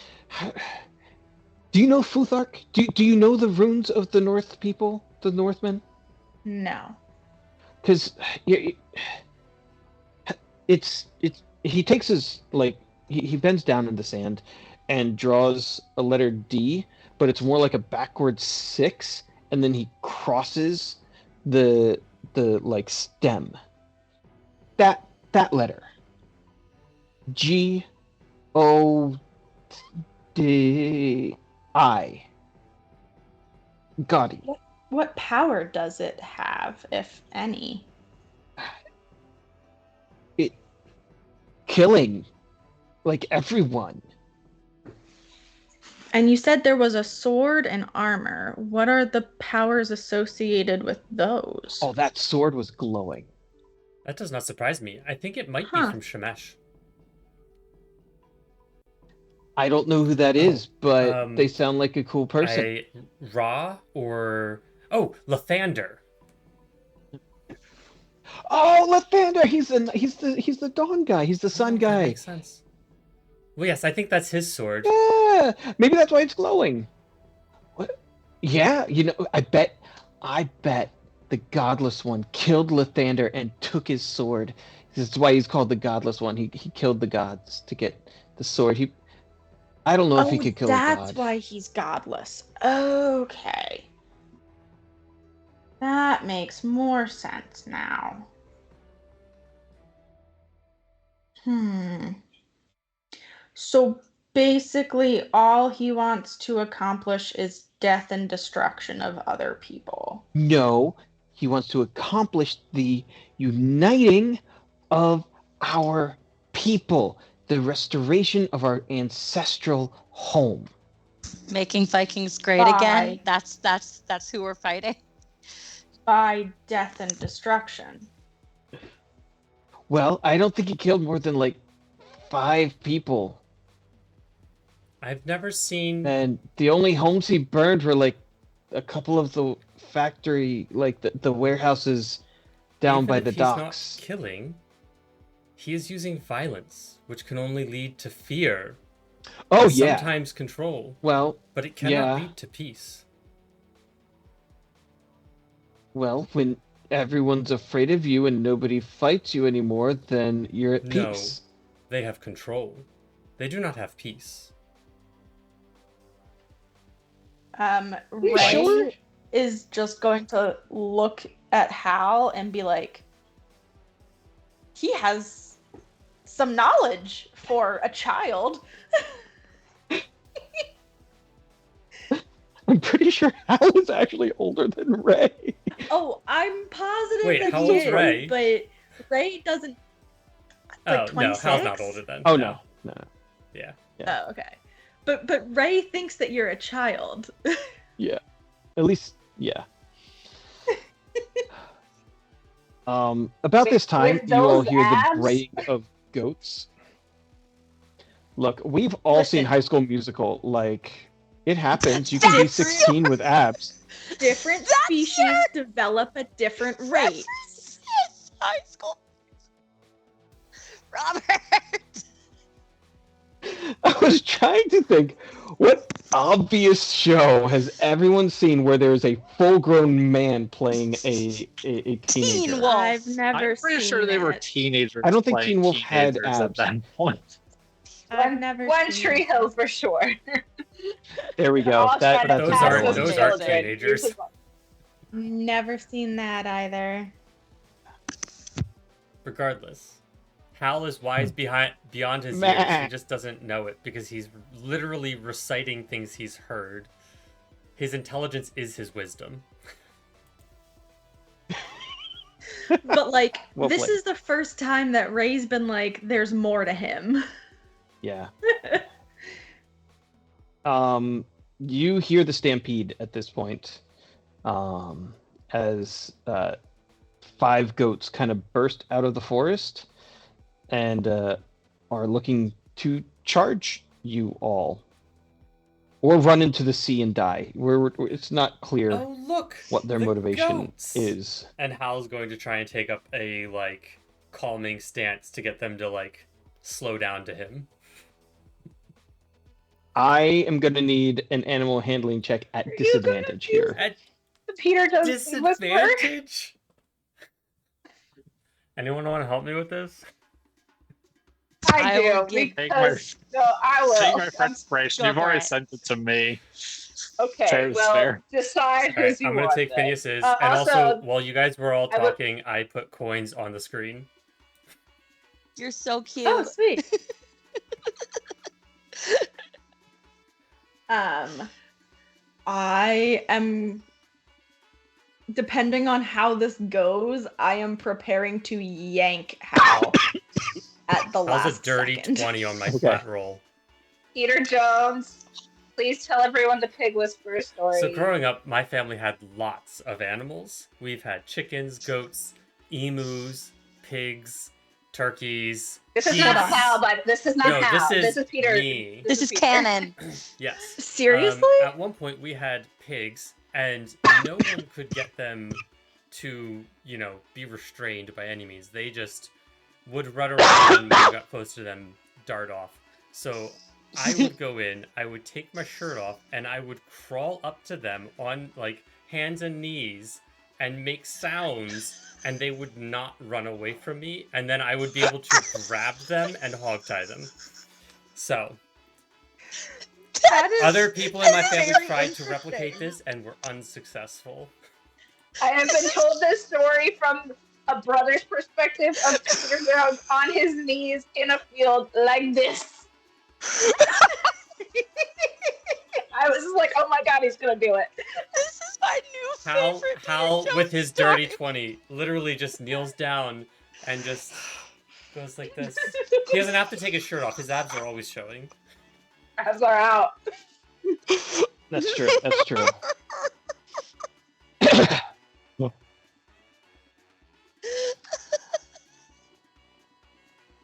Do you know Futhark? Do you know the runes of the North people, the Northmen? No. Because it's he takes his he bends down in the sand and draws a letter D, but it's more like a backward 6, and then he crosses the stem. That letter. G-O-D-I. Gaudy. What power does it have, if any? Killing everyone. And you said there was a sword and armor. What are the powers associated with those? Oh, that sword was glowing. That does not surprise me. I think it might be Huh. from Shemesh. I don't know who that is, but they sound like a cool person. Ra or Lathander. Oh, Lathander! He's the Dawn guy. He's the Sun That guy. makes sense. Well, yes, I think that's his sword. Yeah, maybe that's why it's glowing. What? Yeah, I bet the Godless One killed Lathander and took his sword. That's why he's called the Godless One. He killed the gods to get the sword. I don't know if he could kill a god. That's why he's godless. Okay. That makes more sense now. So basically, all he wants to accomplish is death and destruction of other people. No, he wants to accomplish the uniting of our people, the restoration of our ancestral home. Making Vikings great again. That's who we're fighting. By death and destruction. Well, I don't think he killed more than like 5 people. I've never seen. And the only homes he burned were like a couple of the factory, like the warehouses down by the docks. He's not killing. He is using violence, which can only lead to fear. Oh, and yeah. Sometimes control. Well, but it cannot lead to peace. Well, when everyone's afraid of you and nobody fights you anymore, then you're at peace. No, they have control. They do not have peace. Ray is just going to look at Hal and be like, he has some knowledge for a child. I'm pretty sure Hal is actually older than Ray. Oh, I'm positive Wait, that how he old's is, Ray? but Ray doesn't. Oh, 26? no, Hal's not older than. Oh, no. Yeah. Oh, okay. But Ray thinks that you're a child. Yeah. At least, yeah. About this time, you all hear the braying of goats. Look, we've all seen High School Musical. Like, it happens. You can be 16 with abs. Different species develop at different rates. High School. Robert. I was trying to think, what obvious show has everyone seen where there's a full-grown man playing a teenager? Teen Wolf. I've never I'm pretty seen sure they were it. teenagers. I don't think playing Teen Wolf had teenagers at abs. that point. I've never One seen Tree it. Hill for sure. There we go. All trying to That's Those pass aren't- as those aren't children. teenagers. Never seen that either. Regardless, Hal is wise beyond his Meh. years. He just doesn't know it because he's literally reciting things he's heard. His intelligence is his wisdom. But like, Well this played. is the first time that Ray's been like, there's more to him. Yeah. You hear the stampede at this point, as 5 goats kind of burst out of the forest and are looking to charge you all, or run into the sea and die. It's not clear Oh, look! what their the motivation goats! is. And Hal's going to try and take up a, like, calming stance to get them to, like, slow down to him. I am going to need an animal handling check at disadvantage here. At Peter does disadvantage? Anyone want to help me with this? I I will do. give- Because, no, I Take will. my for inspiration. Go You've for already it. sent it to me. Okay, Fair's well, fair. decide Alright, who's you I'm going want. to take then. Phineas's. And also, also, while you guys were all I would- talking, I put coins on the screen. You're so cute. Oh, sweet. I am, depending on how this goes, I am preparing to yank Hal at the That last was a dirty second. 20 on my Okay. flat roll. Peter Jones, please tell everyone the Pig Whisperer story. So growing up, my family had lots of animals. We've had chickens, goats, emus, pigs, turkeys. This is geese. not Hal, but this is not No, Hal. this is Peter. me. This is Peter. canon. Yes. Seriously? At one point, we had pigs, and no one could get them to, be restrained by any means. They just would run around and when you got close to them, dart off. So I would go in, I would take my shirt off, and I would crawl up to them on, like, hands and knees and make sounds, and they would not run away from me, and then I would be able to grab them and hogtie them. So, other people in my family very tried to interesting. replicate this and were unsuccessful. I have been told this story from a brother's perspective of Peter Ground on his knees in a field like this. I was just like, oh my god, he's gonna do it. This is my new favorite. Hal Peter with his Jones dirty story. 20 literally just kneels down and just goes like this. He doesn't have to take his shirt off. His abs are always showing. Abs are out. That's true. That's true.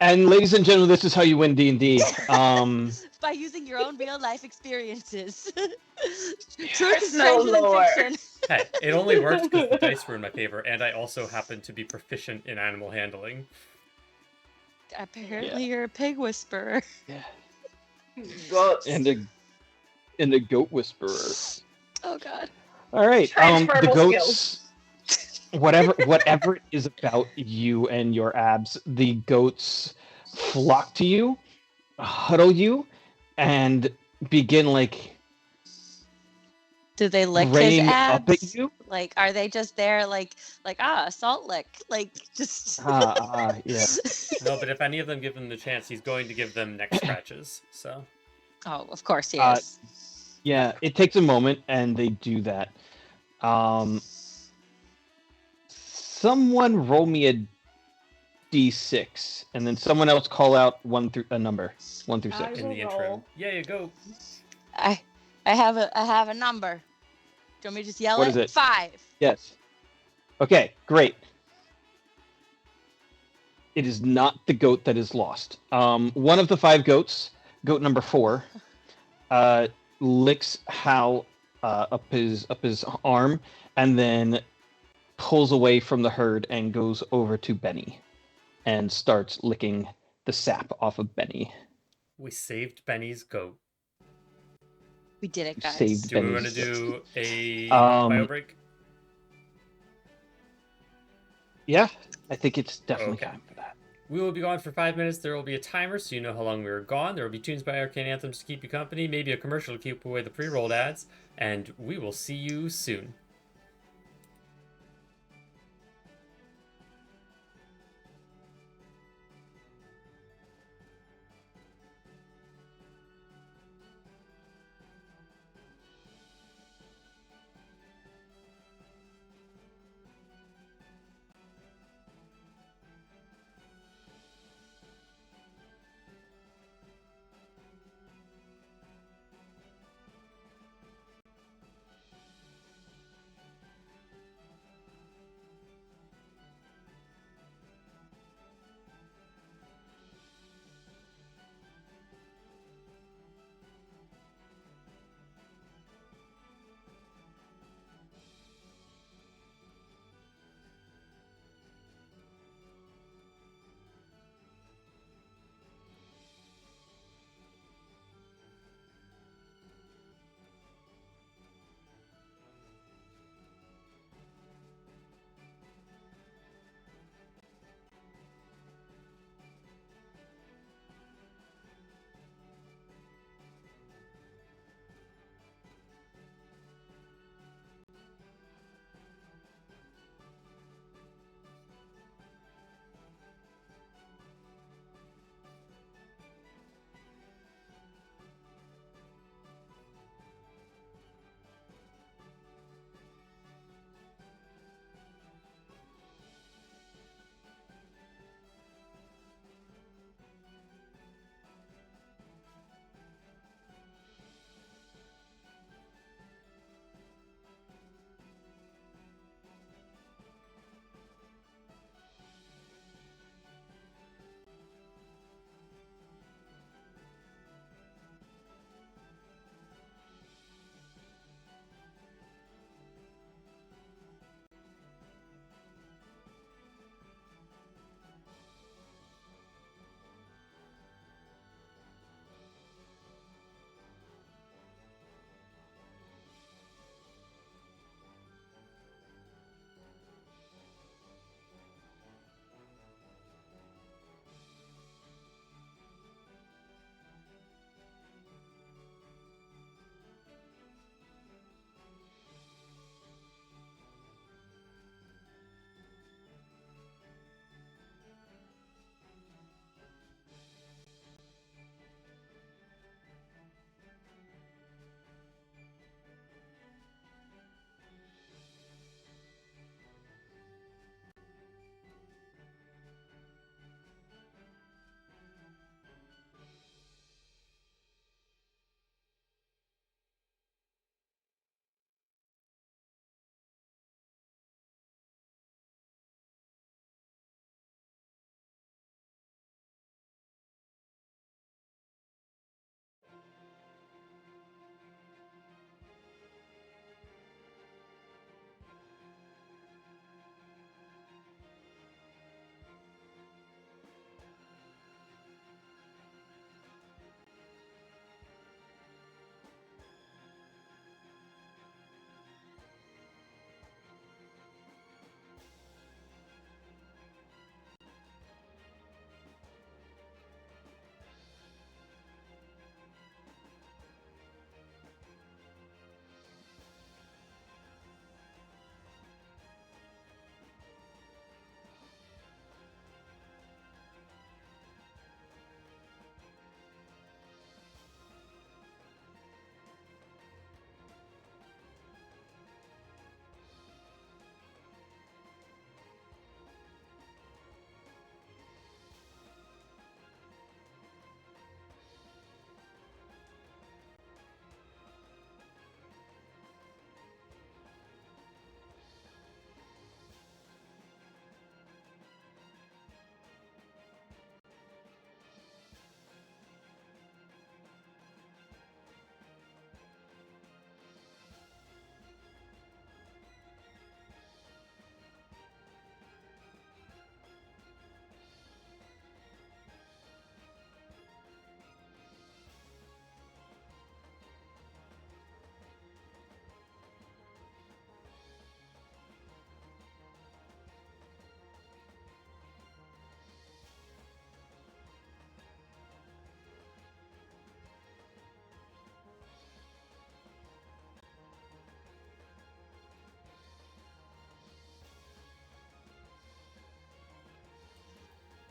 And ladies and gentlemen, this is how you win D&D. By using your own real life experiences. Yes, Truth is no stranger than lord. fiction. Hey, it only worked because the dice were in my favor, and I also happen to be proficient in animal handling. Apparently, you're a pig whisperer. Yeah. Goats. And the goat whisperer. Oh God. All right. The Transferable goats. Whatever it is about you and your abs, the goats flock to you, huddle you, and begin like Do they lick his raying abs? up at you. Like, are they just there, like salt lick, like just? Yeah. No, but if any of them give him the chance, he's going to give them neck scratches. So, Oh, of course he Uh, is. Yeah, it takes a moment, and they do that. Someone roll me a d6, and then someone else call out a number, 1 through 6. I in will the interim, roll. yeah, you go. I have a number. Do you want me to just yell What it? is it? 5. Yes. Okay, great. It is not the goat that is lost. One of the 5 goats, goat number 4, licks Hal up his arm, and then pulls away from the herd and goes over to Benny, and starts licking the sap off of Benny. We saved Benny's goat. We did it, guys. Saved Do we want to Benny's do a Um, bio break? Yeah, I think it's definitely Okay. time for that. We will be gone for 5 minutes. There will be a timer so you know how long we were gone. There will be tunes by Arcane Anthems to keep you company, maybe a commercial to keep away the pre-rolled ads, and we will see you soon.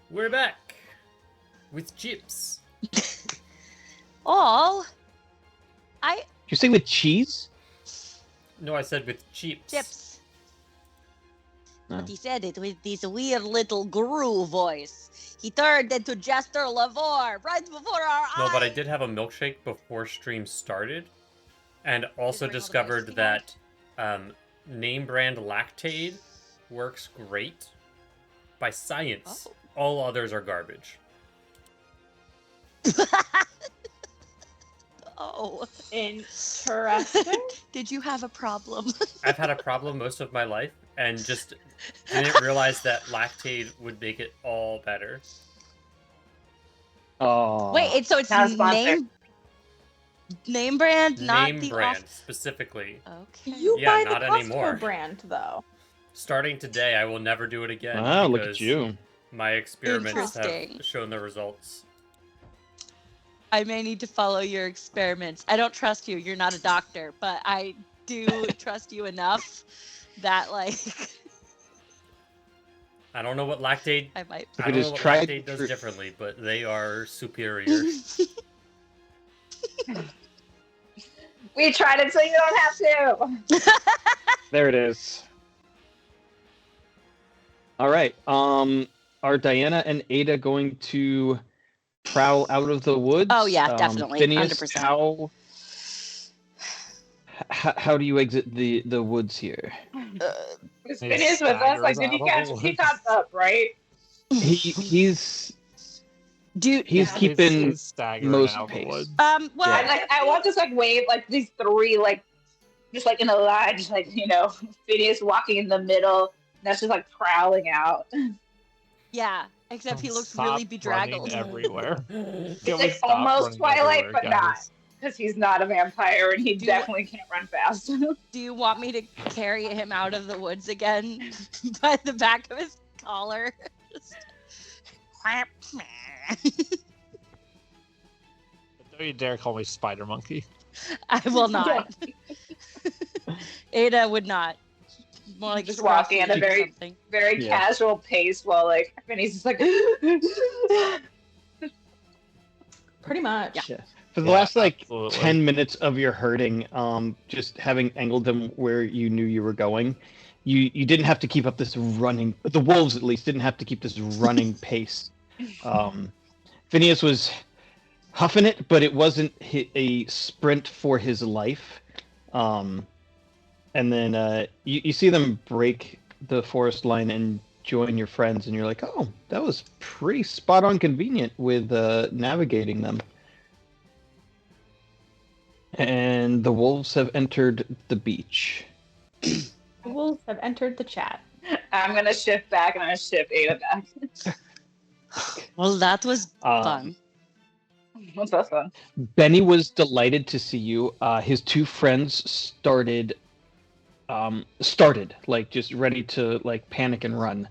We're back with chips. All. Did you say with cheese? No, I said with chips. Chips. No. But he said it with this weird little guru voice. He turned into Jester Lavore right before our eyes. No, but I did have a milkshake before stream started, and also bring all the discovered voices that name brand Lactaid works great by science. Oh. All others are garbage. Oh. Interesting. Did you have a problem? I've had a problem most of my life, and just didn't realize that Lactaid would make it all better. Oh. Wait, so it's Not a sponsor. name brand, not Name the brand off- specifically. Okay. You Yeah, buy the not Costco anymore. brand, though. Starting today, I will never do it again. Wow, look at because you. My experiments have Interesting. shown the results. I may need to follow your experiments. I don't trust you. You're not a doctor, but I do trust you enough that like I don't know what Lactaid. I might. If I it don't is know what tried Lactaid does true- differently, but they are superior. We tried it so you don't have to. There it is. All right. Are Diana and Ada going to prowl out of the woods? Oh, yeah, definitely, Phineas, 100%. how do you exit the woods here? Because He Phineas with us, like, staggers did he out catch? of the He woods. got up, right? He's Dude, He's Yeah. keeping He's staggering most out of the pace. woods. well, Yeah. I want to just like wave like these three like just like in a line, just like Phineas walking in the middle. That's just like prowling out. yeah. Except he looks Stop really running bedraggled. everywhere. It's Can we like stop almost running Twilight, everywhere, but guys? not. Because he's not a vampire and he Do- definitely can't run fast. Do you want me to carry him out of the woods again by the back of his collar? Don't you dare call me Spider Monkey. I will not. Ada would not. More like Just walking at a Scruffy or very- something. Very Yeah. casual pace while like Phineas is like Pretty much. Yeah. For the Yeah, last like absolutely. 10 minutes of your herding, just having angled them where you knew you were going, you didn't have to keep up this running. The wolves at least didn't have to keep this running pace. Phineas was huffing it, but it wasn't a sprint for his life. And then you see them break the forest line and join your friends, and you're like, oh, that was pretty spot on convenient with navigating them. And the wolves have entered the beach. The wolves have entered the chat. I'm gonna shift back and I'm gonna shift Ada back. Well, that was fun. What's that fun? Benny was delighted to see you. His two friends started like just ready to like panic and run.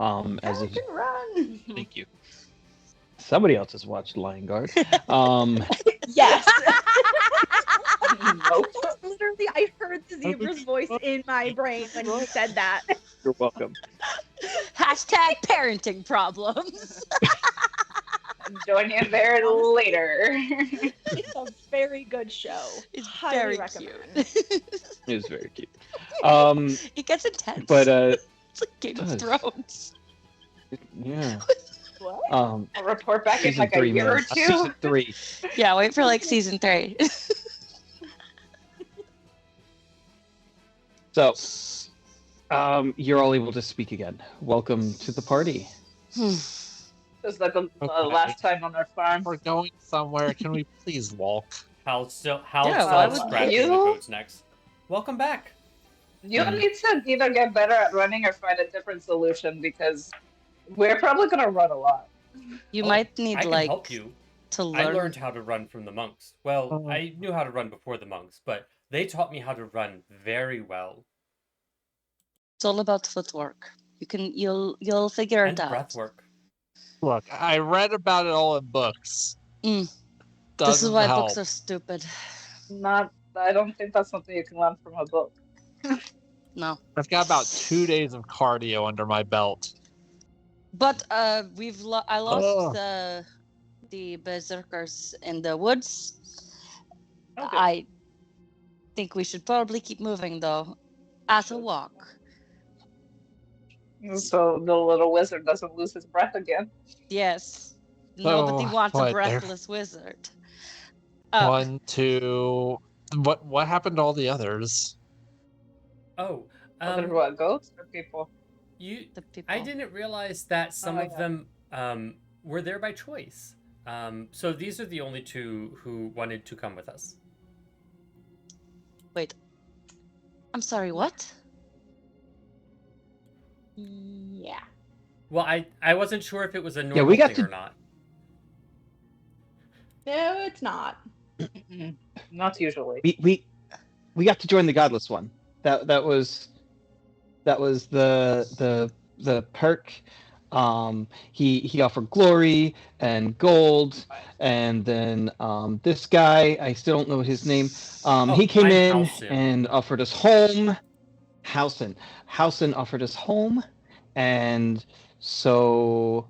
As if Run. thank you. Somebody else has watched Lion Guard. Yes. Nope. Literally, I heard the zebra's voice in my brain when you said that. You're welcome. Hashtag parenting problems. Join you there later. It's a very good show. It's Highly very recommend. cute. It was very cute. It gets intense. But it's like Game of does. Thrones. yeah. What? I'll report back in Season like a 3, year or man. two. Season 3. Yeah, wait for like season 3. So, you're all able to speak again. Welcome to the party. It was like the Okay. last time on our farm. We're going somewhere. Can we please walk? Hal still Yeah, has why would scratching you? the goat's necks. Welcome back. You need to either get better at running or find a different solution because we're probably gonna run a lot. You Oh, might need I can like help you. to I learn. learned how to run from the monks. Well, Oh. I knew how to run before the monks, but they taught me how to run very well. It's all about footwork. You'll figure And it out. breath work. Look, I read about it all in books. This is Doesn't why help. books are stupid. I don't think that's something you can learn from a book. No. I've got about 2 days of cardio under my belt. But I lost Ugh. the berserkers in the woods. Okay. I think we should probably keep moving though, at a Should. walk. So the little wizard doesn't lose his breath again. Yes. Nobody wants a what, there- breathless wizard. Oh, 1, 2. What happened to all the others? Oh, Other what, ghosts or people? you. the people. I didn't realize that some Oh, of them were there by choice. So these are the only two who wanted to come with us. Wait. I'm sorry, what? Yeah. Well, I wasn't sure if it was a normal we got thing or to- not. No, it's not. Not usually. We got to join the godless one. That was the perk. He offered glory and gold, and then this guy, I still don't know his name. He came I'm in Halcyon. and offered us home. Housen offered us home, and so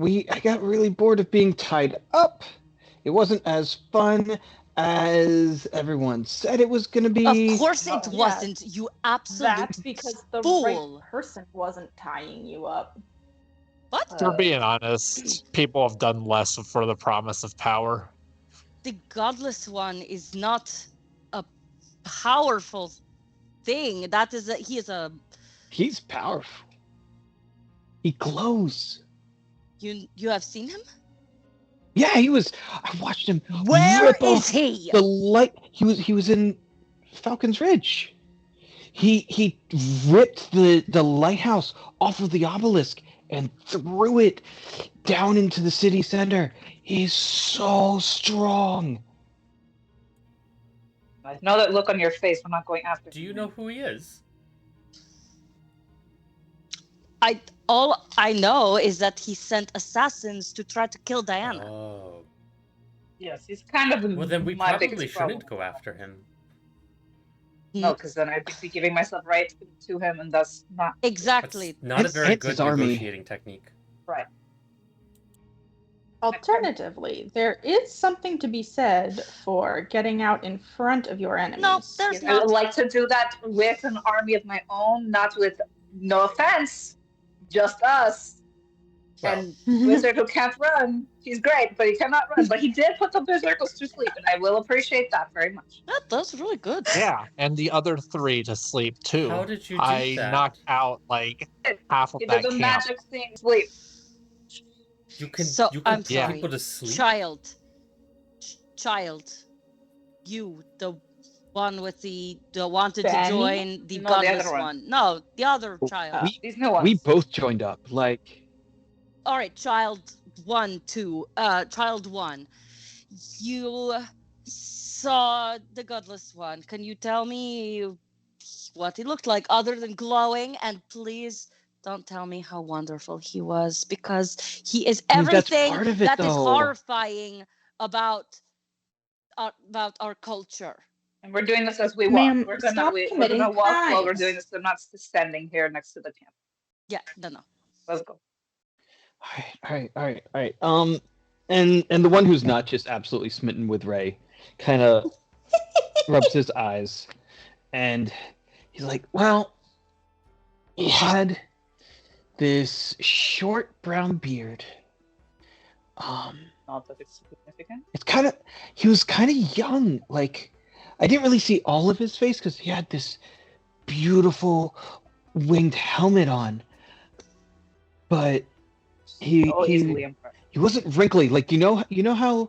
I got really bored of being tied up. It wasn't as fun as everyone said it was going to be. Of course it Yeah. wasn't, you absolute That's because the fool. right person wasn't tying you up. What? For being honest, people have done less for the promise of power. The godless one is not a powerful thing. He's powerful. He glows. You have seen him? Yeah, I watched him. Where rip is off he? The light. He was in Falcon's Ridge. He ripped the lighthouse off of the obelisk and threw it down into the city center. He's so strong. I know that look on your face. I'm not going after. Do you know who he is? All I know is that he sent assassins to try to kill Diana. Oh. Yes, he's kind of Well, then we my probably biggest shouldn't problem. go after him. No, because then I'd be giving myself right to him, and that's not Exactly. That's not a very It's good his army. negotiating technique. right. Alternatively, there is something to be said for getting out in front of your enemies. No, there's Yes, I would not. like to do that with an army of my own, not with, no offense, just us. Well, And Wizard who can't run, he's great, but he cannot run. But he did put the Berserkers to sleep, and I will appreciate that very much. That's really good. Yeah, and the other 3 to sleep too. how did you do I that? knocked out like half of He that did the camp. magic thing, sleep. You can So, you can I'm put sorry. people to sleep. Child, you, the one with the wanted Benny? to join the No, the other godless one. one. No, the other child. These new ones. We both joined up. Like, All right, child 1, 2. Child 1. You saw the godless one. Can you tell me what he looked like other than glowing? And please don't tell me how wonderful he was, because he is I mean, that's everything part of it, that is though. horrifying about our culture. And we're doing this as we Ma'am, walk. We're gonna stop we're committing gonna walk while we're crimes. doing this. I'm not standing here next to the camp. Yeah, no. Let's go. all right. And the one who's not just absolutely smitten with Ray, kind of rubs his eyes, and he's like, "Well, he had this short brown beard. Not that it's significant. He was kind of young. Like, I didn't really see all of his face because he had this beautiful winged helmet on, but he Easily impressed. he wasn't wrinkly. Like, you know how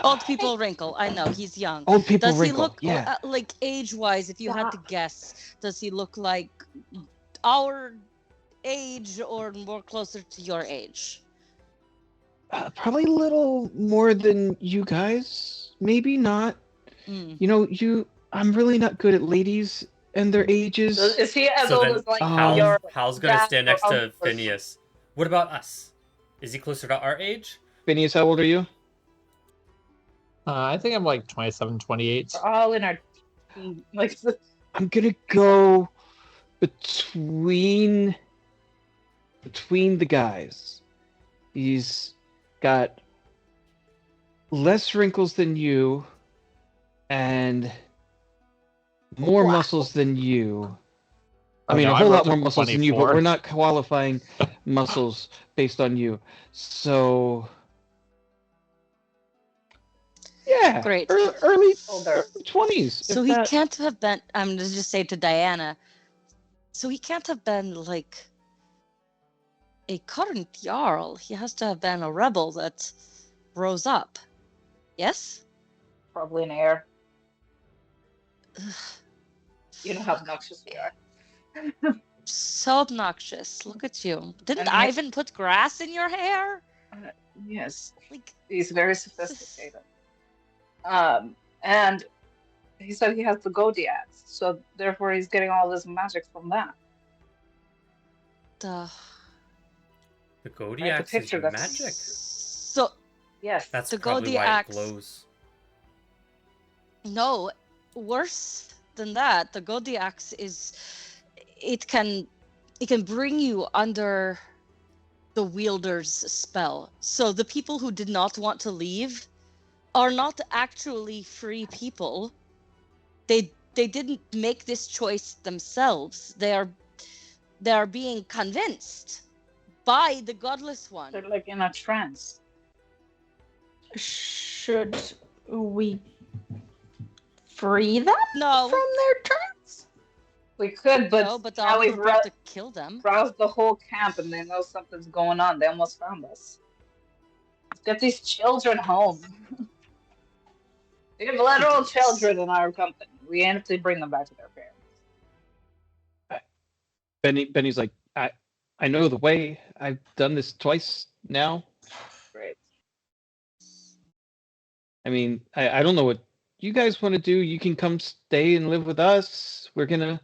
Old people wrinkle. I know, he's young. old people Does he wrinkle. look Yeah. like age-wise? If you had to Stop. guess, does he look like our age or more closer to your age? Probably a little more than you guys. Maybe not. Mm. You know, I'm really not good at ladies and their ages. So is he as So old then as like Hal- Hal's gonna dad stand or next to uncle? Phineas. What about us? Is he closer to our age? Phineas, how old are you? I think I'm like 27, 28. We're all in our like I'm gonna go between between the guys, he's got less wrinkles than you and more Wow. muscles than you. I Oh, mean, no, a I whole wrote lot more the muscles than you, but 24. we're not qualifying muscles based on you. So, yeah, Great. early Older. 20s. So he can't have been. I'm gonna just say to Diana. So he can't have been like a current jarl. He has to have been a rebel that rose up. Yes. Probably an heir. You know how obnoxious we are. So obnoxious. Look at you. Didn't I mean- Ivan put grass in your hair? Yes, Like, he's very sophisticated. And he said he has the Godiacs, so therefore he's getting all this magic from that. the The Godiacs is picture that's- magic. so Yes. That's The probably why it Godiacs- glows. no, worse than that. The Godiacs is it can bring you under the wielder's spell. So the people who did not want to leave are not actually free people. They didn't make this choice themselves. They are being convinced by the godless one. They're like in a trance. Should we free them No, from their trance? We could, but, no, but the now army we've were about to kill them. browsed the whole camp and they know something's going on. They almost found us. Let's get these children home. We have literal children in our company. We have to bring them back to their parents. Benny's like, I know the way. I've done this twice now. Great. I mean, I don't know what you guys want to do. You can come stay and live with us. We're gonna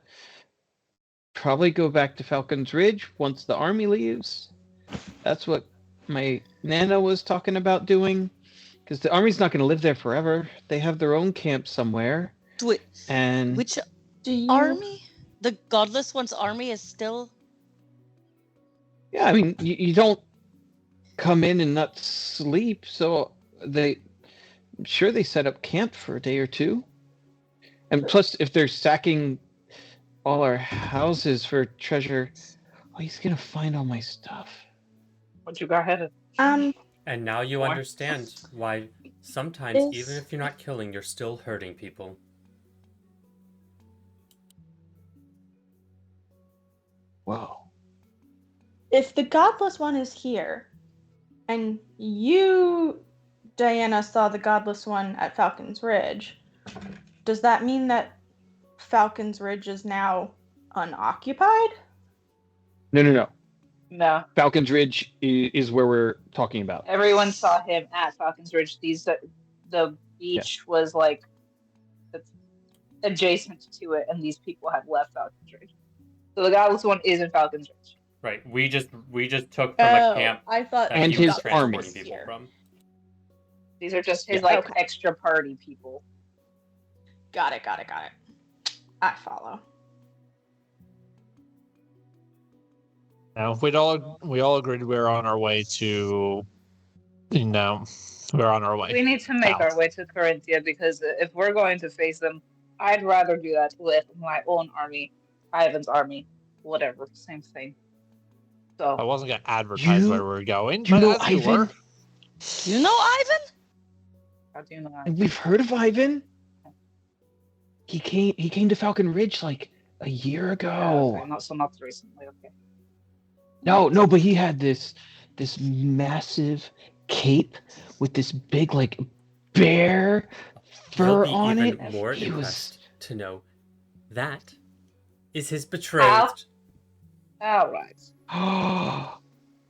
probably go back to Falcon's Ridge once the army leaves. That's what my Nana was talking about doing. Because the army's not going to live there forever. They have their own camp somewhere. And Which Do you army? The godless one's army is still. yeah, I mean, you don't come in and not sleep. So I'm sure they set up camp for a day or two. And plus, if they're sacking all our houses for treasure, he's going to find all my stuff. What you got headed? And now you Why? understand why sometimes, Is- even if you're not killing, you're still hurting people. Whoa. if the godless one is here, and you, Diana, saw the godless one at Falcon's Ridge, does that mean that Falcon's Ridge is now unoccupied? No. No. Falcon's Ridge is where we're talking about. Everyone saw him at Falcon's Ridge. The beach was like adjacent to it, and these people had left Falcon's Ridge. So the godless one is in Falcon's Ridge. Right. We just took from a camp I thought that And he was his transporting army. people from. These are just his Yeah, like okay. extra party people. Got it. I follow. Now, we all agreed we were on our way to, we're on our way. We need to make South. our way to Corinthia because if we're going to face them, I'd rather do that with my own army, Ivan's army, whatever, same thing. I So wasn't gonna advertise You- where we were going, You but know as you Ivan? were. You know Ivan? how do you know that? And we've heard of Ivan. He came to Falcon Ridge like a year ago. Okay, not recently. Okay. No, but he had this massive cape with this big like bear You'll fur be on even it. more He impressed to know that is his betrothed. All right. was.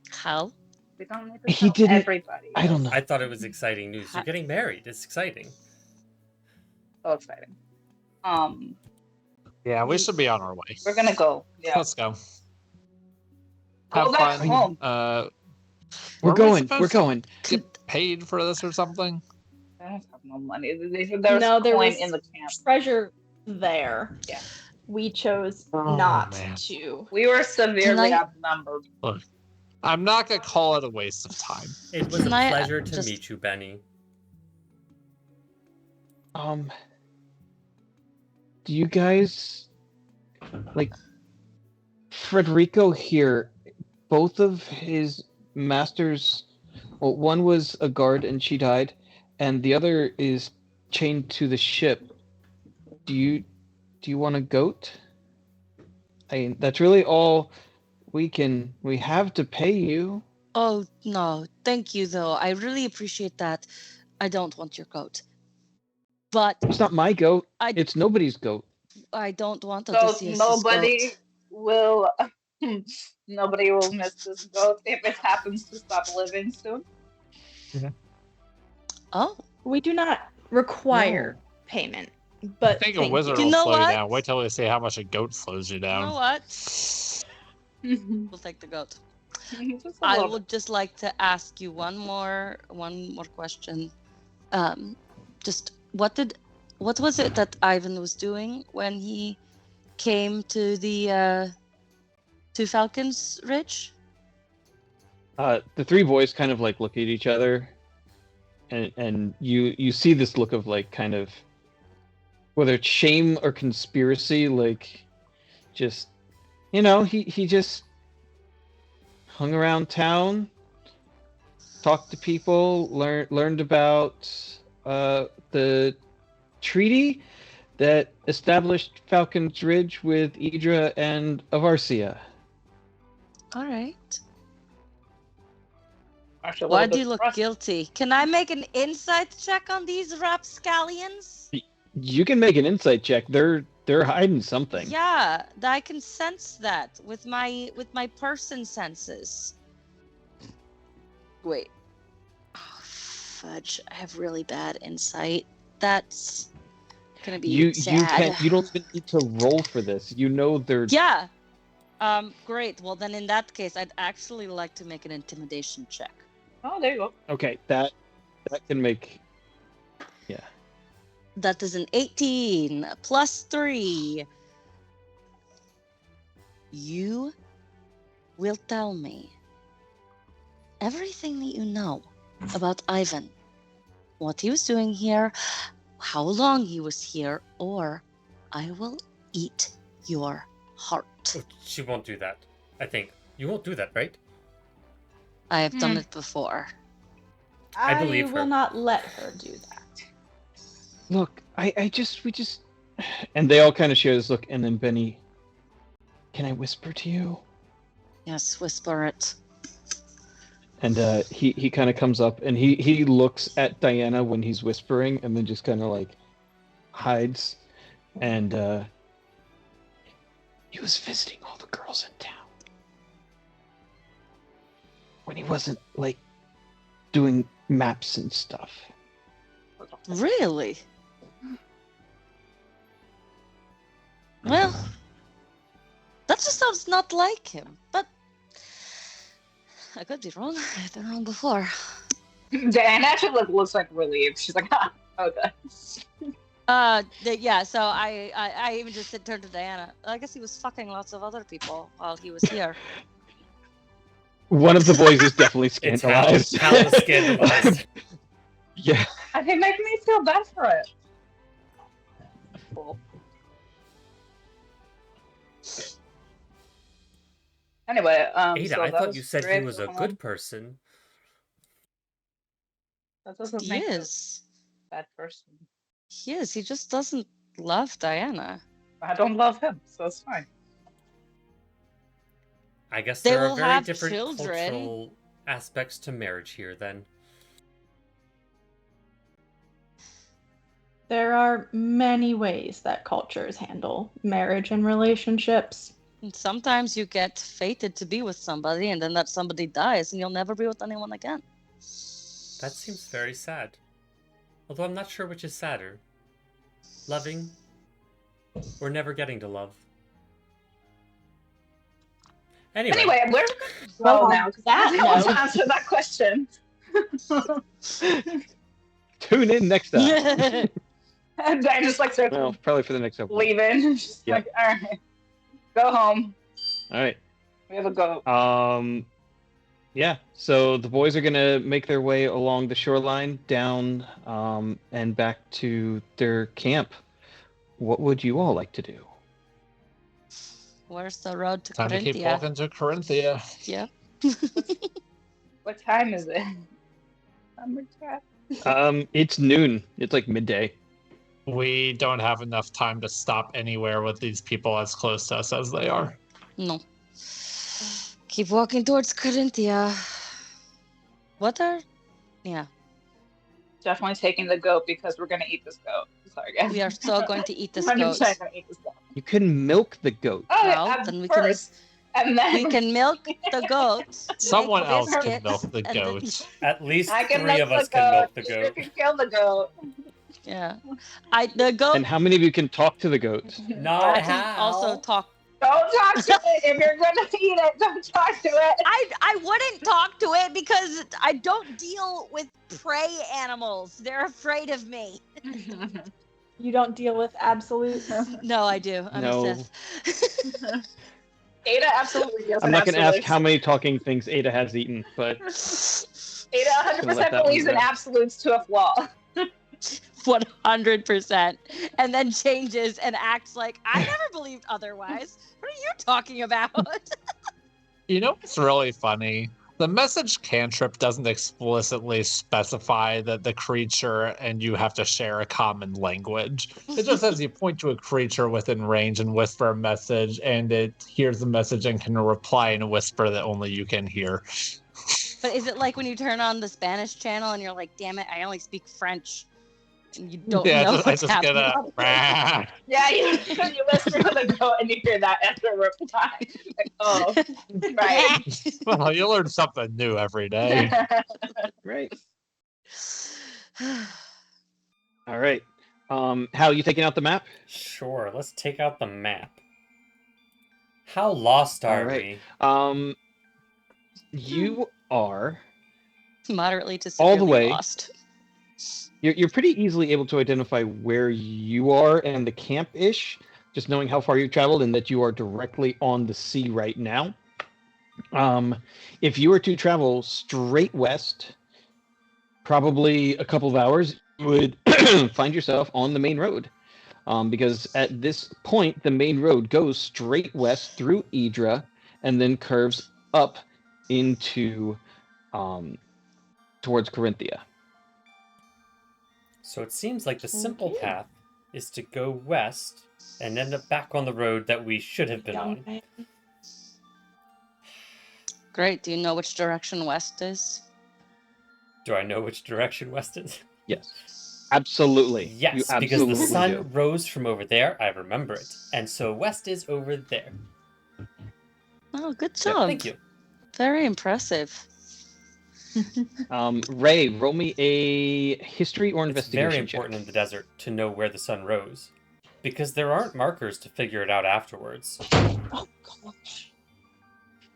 How? We don't need to He tell didn't- everybody. I don't know. I thought it was exciting news. You're getting married. It's exciting. So exciting. Yeah, we should be on our way. We're gonna go. Yeah. Let's go. Go Have back fun. home. We're were we going. supposed We're to going. Get paid for this or something? I don't have no money. There's No, there coin was- in the camp. Treasure there. Yeah. We chose Oh, not man. to. We were severely Can I- outnumbered. I'm not gonna call it a waste of time. It was a Can I, pleasure to just- meet you, Benny. Do you guys like Frederico here? Both of his masters. Well, one was a guard and she died, and the other is chained to the ship. Do you want a goat? I mean, that's really all we have to pay you. Oh, no. Thank you, though. I really appreciate that. I don't want your goat. But It's not my goat. I- It's nobody's goat. I don't want So Odysseus' nobody goat. will nobody will miss this goat if it happens to stop living soon. Oh, We do not require payment, but I think a thank wizard You will know slow you what? down. Wait till we see how much a goat slows you you down. know what? Just We'll take the goat. a I little would just like to ask you one more question. Just what was it that Ivan was doing when he came to the to Falcon's Ridge? The three boys kind of like look at each other, and you see this look of like kind of whether it's shame or conspiracy, like just he just hung around town, talked to people, learned about the treaty that established Falcon's Ridge with Idra and Avarcia. All right. actually a Why little do bit you look rusty. guilty? Can I make an insight check on these rapscallions? You can make an insight check. They're hiding something. Yeah, I can sense that with my person senses. Wait. Oh, fudge! I have really bad insight. That's gonna be You sad. you don't even need to roll for this. You know they're Yeah. Great. Well, then in that case, I'd actually like to make an intimidation check. Oh, there you go. okay. That can make. Yeah. That is an 18 plus 3. You will tell me everything that you know about Ivan, what he was doing here, how long he was here, or I will eat your heart. Oh, she won't do that. I think. You won't do that, right? I have done it before. I believe will her. not let her do that. Look, we just, and they all kind of share this look, and then Benny, can I whisper to you? Yes, whisper it. And he kind of comes up and he looks at Diana when he's whispering, and then just kind of like hides. And he was visiting all the girls in town when he wasn't like doing maps and stuff. Really? Well, that just sounds not like him. But I could be wrong. I've been wrong before. Diana actually looks like relieved. She's like, ah, okay. Yeah. So I even just turned to Diana. I guess he was fucking lots of other people while he was here. One of the boys is definitely It's Hal. scandalized. Hal is scandalized. Yeah. And it makes me feel bad for it. Cool. Anyway, Ada, so I that thought you said he great. was a good person. That doesn't He make him is. a bad person. He is. He just doesn't love Diana. I don't love him, so it's fine. I guess They there are will very have different children. cultural aspects to marriage here then. There are many ways that cultures handle marriage and relationships. And sometimes you get fated to be with somebody, and then that somebody dies, and you'll never be with anyone again. That seems very sad. Although I'm not sure which is sadder. Loving or never getting to love. Anyway, where do we go Well, now? Because that I want to note- answer that question. Tune in next time. And I just like start Well, probably for the next episode. leaving. Just Yeah. like, all right, go home. All right. We have a go. Yeah, so the boys are gonna make their way along the shoreline down and back to their camp. What would you all like to do? Where's the road to Time to keep Corinthia? walking to Corinthia. Yeah. What time is it? Summertime. It's noon. It's like midday. We don't have enough time to stop anywhere with these people as close to us as they are. No. Keep walking towards Corinthia. What are? Yeah, Definitely taking the goat because we're gonna eat this goat. Sorry, guys. we are so going to eat this 100% goat. gonna eat this goat. You can milk the goat. Oh, Well, yeah, then we first, and then We can milk the goat. Someone make else can biscuits, milk the and then- goat. At least I can 3 milk of us the can milk goat. the You goat. can kill the goat. Yeah, the goat. And how many of you can talk to the goat? Not I can how. also talk. Don't talk to it. If you're gonna eat it, don't talk to it. I wouldn't talk to it because I don't deal with prey animals. They're afraid of me. You don't deal with absolutes. No, I do. I'm No. a Sith. Ada absolutely feels I'm an not going to ask absolute. how many talking things Ada has eaten, but Ada 100% that one believes in go. absolutes to a flaw. 100%, and then changes and acts like I never believed otherwise. What are you talking about? You know what's really funny? The message cantrip doesn't explicitly specify that the creature and you have to share a common language. It just says you point to a creature within range and whisper a message, and it hears the message and can reply in a whisper that only you can hear. But is it like when you turn on the Spanish channel and you're like, damn it, I only speak French, and you don't know I what's just happening? get a. Yeah, you whisper to the goat and you hear that as a reply. Like, oh, right. Well, you learn something new every day. right. All right. Hal, you taking out the map? Sure, let's take out the map. How lost are All we? right. You are Moderately to All the severely way. lost. you're pretty easily able to identify where you are and the camp-ish, just knowing how far you've traveled and that you are directly on the sea right now. If you were to travel straight west, probably a couple of hours, you would find yourself on the main road. Because at this point, the main road goes straight west through Idra and then curves up into towards Corinthia. So it seems like the simple Okay. path is to go west and end up back on the road that we should have been on. Young Great. Do you know which direction west is? Do I know which direction west is? Yes, absolutely. You Yes, because the absolutely sun do. rose from over there. I remember it. And so west is over there. Oh, good Yeah, job. thank you. Very impressive. Ray, roll me a history or It's investigation very check. important in the desert to know where the sun rose. Because there aren't markers to figure it out afterwards. Oh gosh.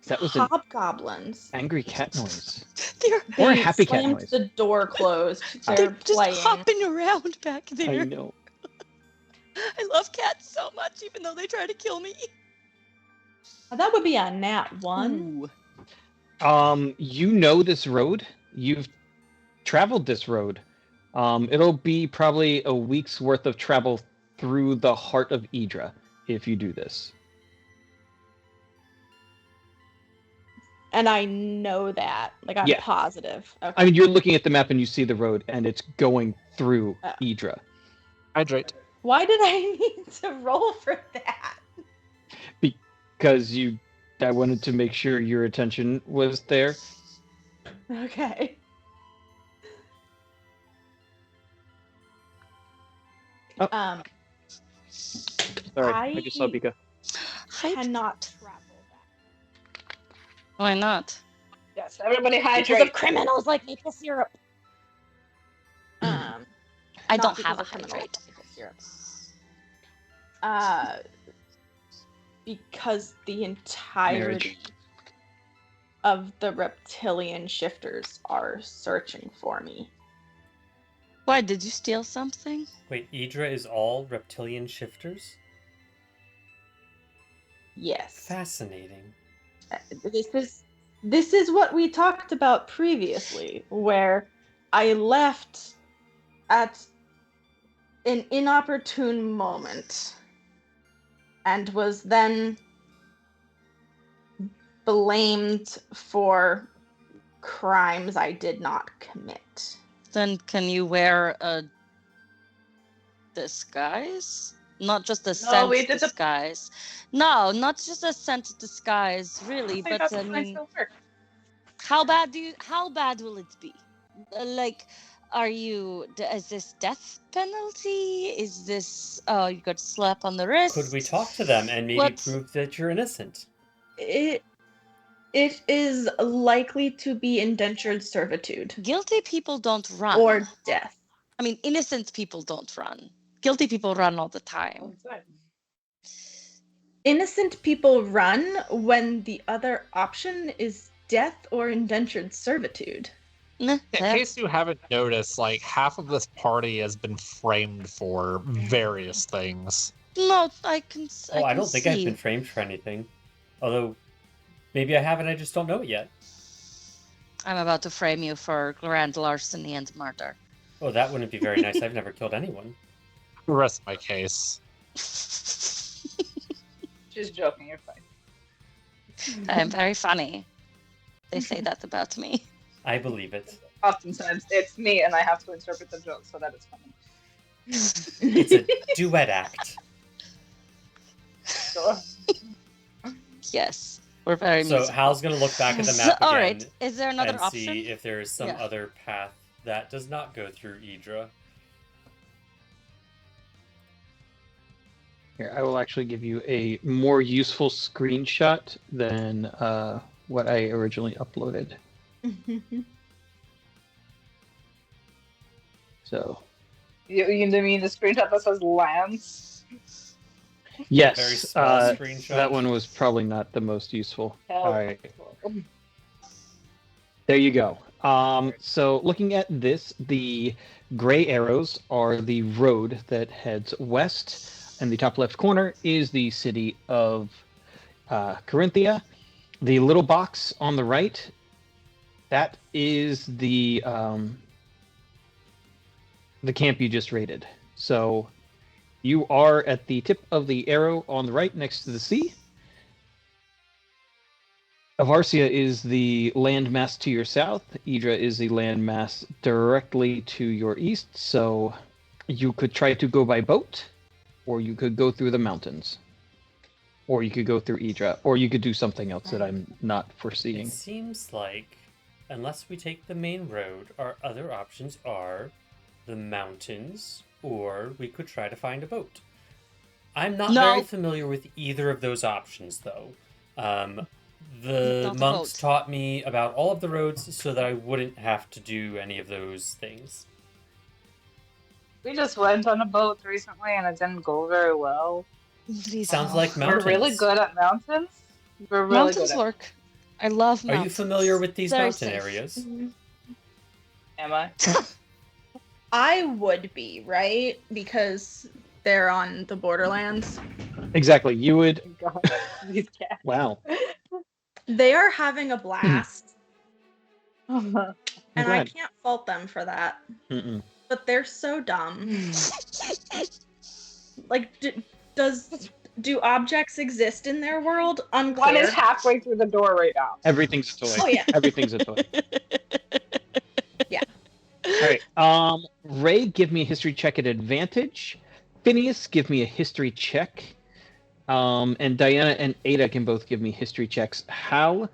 That was an Hobgoblins. angry cat noise. They're, Or a They happy cat slammed noise. the door closed. they're They're just playing. hopping around back I there. know. I love cats so much, even though they try to kill me. That would be a nat 1. Ooh. You know this road. You've traveled this road. It'll be probably a week's worth of travel through the heart of Idra if you do this. And I know that. Like, I'm Yeah. positive. Okay. I mean, you're looking at the map and you see the road, and it's going through Oh. Idra. Hydrate. Why did I need to roll for that? Because I wanted to make sure your attention was there. Okay. Oh. Sorry, I just saw I- Bika. Cannot travel that. Why not? Yes, everybody Because hydrate. of criminals like maple syrup. I Not don't because have a of criminals hydrate. like maple syrup. Because the entirety of the reptilian shifters are searching for me. Why, did you steal something? Wait, Idra is all reptilian shifters? Yes. Fascinating. This is This is what we talked about previously, where I left at an inopportune moment and was then blamed for crimes I did not commit. Then can you wear a disguise? Not just a scent we did the- disguise. No, not just a scent disguise, really. think But that's I how mean, still work. how bad will it be? Like, is this death penalty? Is this, oh, you got slap on the wrist? Could we talk to them and maybe What? prove that you're innocent? It is likely to be indentured servitude Guilty people don't run. or death. I mean, innocent people don't run. Guilty people run all the time. Innocent people run when the other option is death or indentured servitude. Nah, In that- case you haven't noticed, like half of this party has been framed for various things. No, I can. Oh, I can don't think see. I've been framed for anything. Although, maybe I haven't, I just don't know it yet. I'm about to frame you for grand larceny and murder. Oh, that wouldn't be very nice. I've never killed anyone. Rest my case. Just joking, you're fine. I'm very funny. They say that about me. I believe it. Oftentimes it's me and I have to interpret the joke so that it's funny. It's a duet act. So, Yes, we're very So musical. Hal's gonna look back at the map All again right, is there another and option? see if there is some Yeah. other path that does not go through Idra. Here, I will actually give you a more useful screenshot than what I originally uploaded. So, you mean the screenshot that says Lance? yes, Very small screenshot. that one was probably not the most useful. Hell. All right. There you go. So looking at this, the gray arrows are the road that heads west, and the top left corner is the city of Corinthia. The little box on the right, that is the camp you just raided. So you are at the tip of the arrow on the right next to the sea. Avarcia is the landmass to your south. Idra is the landmass directly to your east. So you could try to go by boat, or you could go through the mountains, or you could go through Idra, or you could do something else that I'm not foreseeing. It seems like, unless we take the main road, our other options are the mountains, or we could try to find a boat. I'm not No. very familiar with either of those options, though. The Not a monks boat. taught me about all of the roads so that I wouldn't have to do any of those things. We just went on a boat recently and it didn't go very well. Sounds like mountains. We're really good at mountains. We're really Mountains good at work. I love Are mountains. you familiar with these Very mountain safe. areas? Am I? I would be, right? Because they're on the borderlands. Exactly. You would. God, these cats. Wow. They are having a blast, I'm and I glad. can't fault them for that. Mm-mm. But they're so dumb. Like, do objects exist in their world? One Unclear. is halfway through the door right now. Everything's a toy. Oh, yeah. Everything's a toy. Yeah. All right. Ray, give me a history check at advantage. Phineas, give me a history check. And Diana and Ada can both give me history checks. Hal,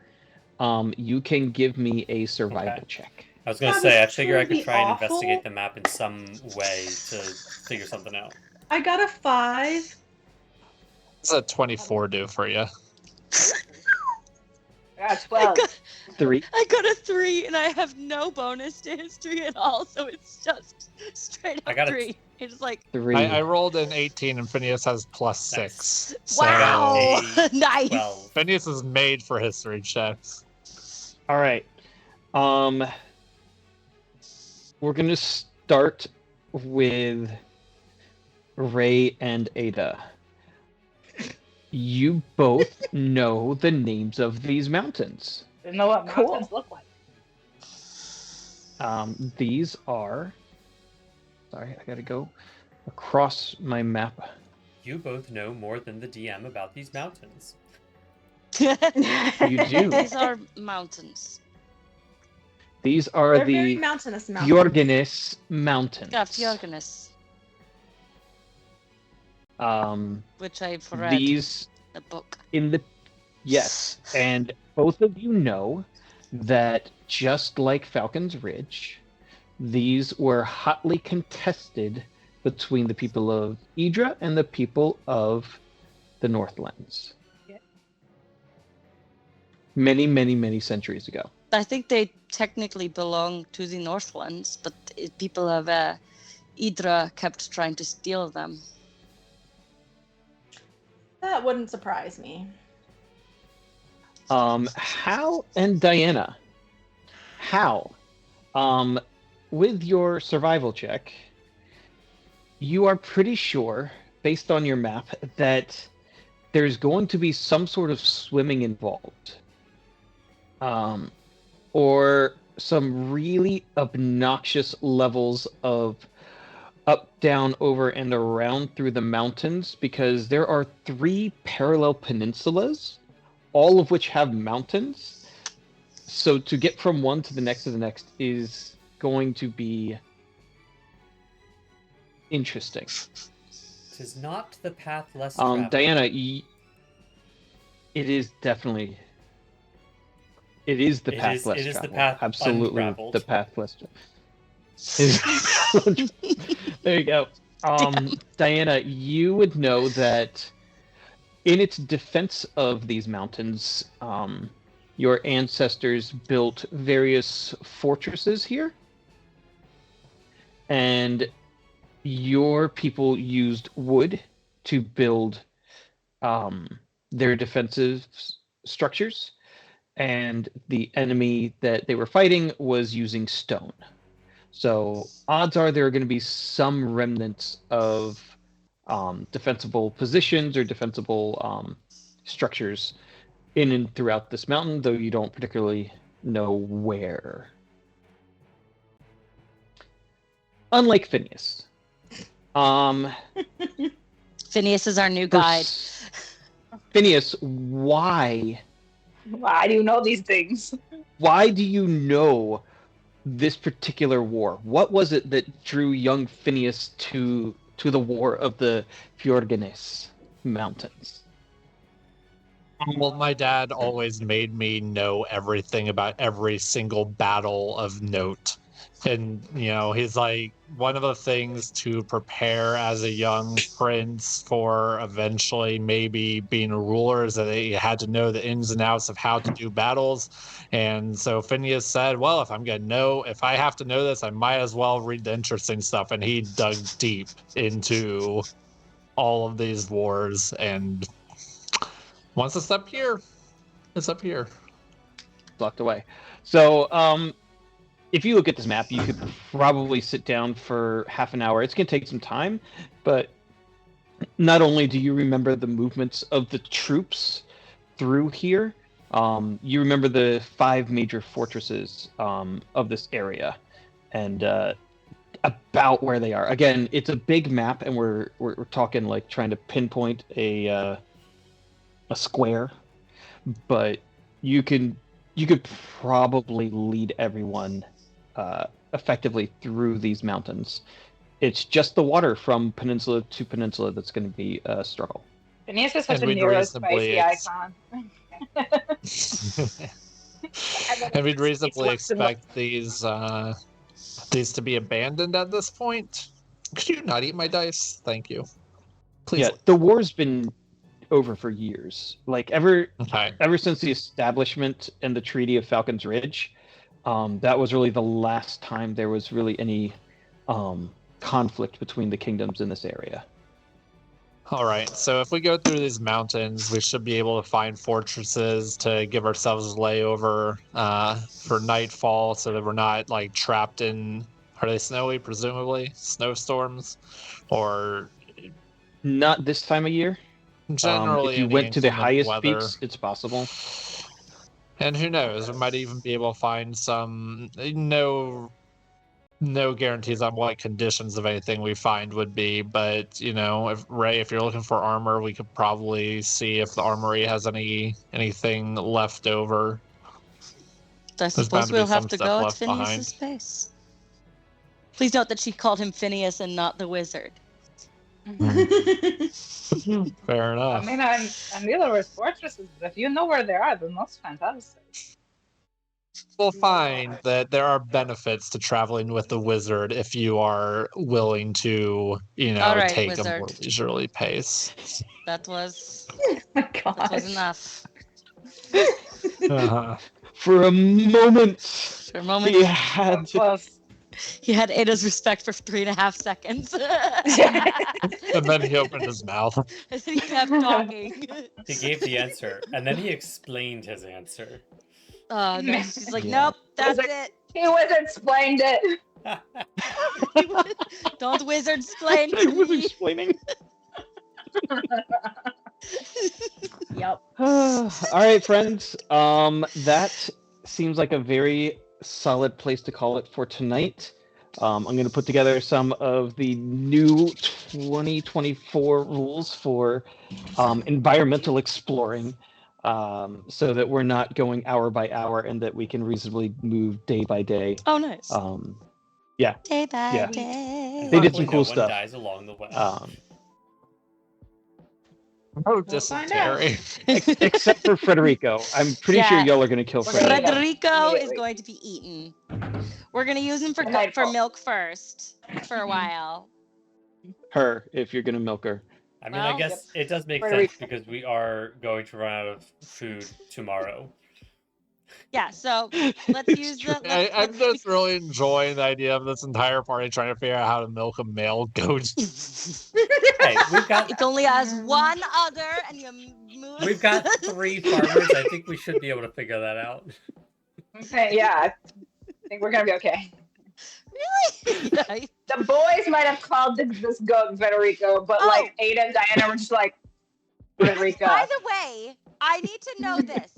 you can give me a survival Okay. check. I was gonna That say, I was figure I could truly try and awful. investigate the map in some way to figure something out. I got a 5. What's a 24 do for you? Yeah, I 12. got, 3. I got a 3 and I have no bonus to history at all, so it's just straight I up got a 3. It's like, 3. I rolled an 18 and Phineas has plus Nice. 6. So wow! a Nice! 12. Phineas is made for history checks. All right. We're going to start with Ray and Ada. You both know the names of these mountains. Didn't know what Cool. mountains look like. These are. Sorry, I gotta go across my map. You both know more than the DM about these mountains. You do. These are mountains. These are They're very the mountainous mountains. Fjorgenes Mountains. Yeah, Fjorgenes, which I've read These the book. in the yes, and both of you know that just like Falcon's Ridge, these were hotly contested between the people of Idra and the people of the Northlands. Yeah. Many centuries ago. I think they technically belong to the Northlands, but people of Idra kept trying to steal them. That wouldn't surprise me. Hal and Diana. Hal, with your survival check, you are pretty sure, based on your map, that there's going to be some sort of swimming involved. Or some really obnoxious levels of up, down, over, and around through the mountains, because there are 3 parallel peninsulas, all of which have mountains. So to get from one to the next is going to be interesting. 'Tis not the path less traveled. Diana, it is definitely. It is the path less it is traveled. the path Absolutely, untraveled. the path less traveled. There you go. Diana, you would know that in its defense of these mountains, your ancestors built various fortresses here, and your people used wood to build their defensive structures, and the enemy that they were fighting was using stone. So odds are there are going to be some remnants of defensible positions or defensible structures in and throughout this mountain, though you don't particularly know where. Unlike Phineas. Phineas is our new guide. Phineas, why Why do you know these things? Why do you know this particular war? What was it that drew young Phineas to the war of the Fjorgenes Mountains? Well, my dad always made me know everything about every single battle of note. And, you know, he's like, one of the things to prepare as a young prince for eventually maybe being a ruler is that he had to know the ins and outs of how to do battles. And so Phineas said, well, if I have to know this, I might as well read the interesting stuff. And he dug deep into all of these wars. And once it's up here, it's up here. Locked away. So, if you look at this map, you could probably sit down for half an hour. It's going to take some time, but not only do you remember the movements of the troops through here, you remember the 5 major fortresses of this area and about where they are. Again, it's a big map, and we're talking like trying to pinpoint a square, but you could probably lead everyone effectively through these mountains. It's just the water from peninsula to peninsula that's going to be a struggle. Phineas is such And a we'd Nero reasonably spicy icon. And we'd reasonably It's what's in expect these to be abandoned at this point. Could you not eat my dice? Thank you. Please. Yeah, the war's been over for years. Like ever since the establishment and the Treaty of Falcon's Ridge, that was really the last time there was really any conflict between the kingdoms in this area. All right, so if we go through these mountains, we should be able to find fortresses to give ourselves a layover for nightfall, so that we're not like trapped in. Are they snowy? Presumably snowstorms, or Not this time of year. generally. If you any went to the inclement highest weather. peaks, it's possible. And who knows? We might even be able to find some no guarantees on what conditions of anything we find would be, but if you're looking for armor, we could probably see if the armory has anything left over. I There's bound suppose to be we'll have some to stuff go at left behind. Phineas's base. Please note that she called him Phineas and not the wizard. Fair enough. I mean, I'm neither with fortresses, but if you know where they are, then that's fantastic. We'll find that there are benefits to traveling with the wizard if you are willing to, All right, take wizard. a more leisurely pace. That was Oh my that was gosh. enough. Uh-huh. For a moment, For a moment, he had Plus, he had Ada's respect for 3.5 seconds. And then he opened his mouth. And he kept talking. He gave the answer, and then he explained his answer. Oh no, she's like, Yeah. nope, that's Wizard- it. he was explained it. Don't wizard explain I to was me. explaining. Yep. All right, friends. That seems like a very solid place to call it for tonight. I'm going to put together some of the new 2024 rules for environmental exploring, so that we're not going hour by hour and that we can reasonably move day by day. Oh, nice. Yeah. Day by Yeah. day. They did some Hopefully cool no stuff. one dies along the way. Oh, We'll find out. dysentery. Except for Frederico. I'm pretty sure Yeah. y'all are going to kill Frederico. Frederico. Frederico is Immediately. going to be eaten. We're gonna use him for Delightful. milk first for a while. Her, if you're going to milk her. I mean, I Well, guess it does make Frederico. sense because we are going to run out of food tomorrow. Yeah, so let's It's use true. the. I'm Let's, just really enjoying the idea of this entire party trying to figure out how to milk a male goat. Hey, we've got it only has one udder, and you move. we've got 3 farmers. I think we should be able to figure that out. Okay, yeah, I think we're gonna be okay. Really? Yeah. The boys might have called this goat Federico, but Oh. like Ada and Diana were just like Federico. By the way, I need to know this.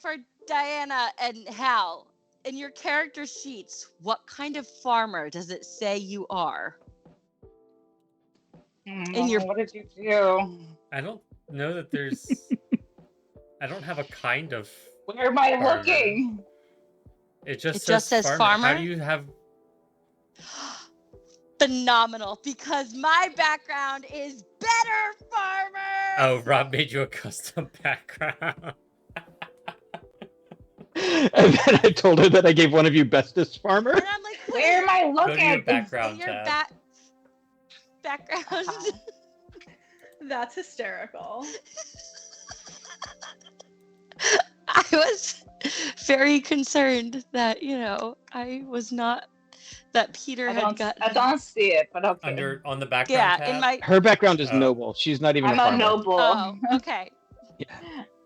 For Diana and Hal, in your character sheets, what kind of farmer does it say you are? in your- What did you do? I don't know that there's. I don't have a kind of. Where am I Farmer. looking? It just says How farmer? do you have? Phenomenal, because my background is better farmer. Oh, Rob made you a custom background. And then I told her that I gave one of you bestest farmer. And I'm like, Where am I Go to your looking? background your tab. background. That's hysterical. I was very concerned that I was not that Peter I had don't, gotten. I don't see it, but okay. On the background Yeah, tab. in my. Her background is Oh. noble. She's not even I'm a a farmer. noble. Oh, okay. Yeah.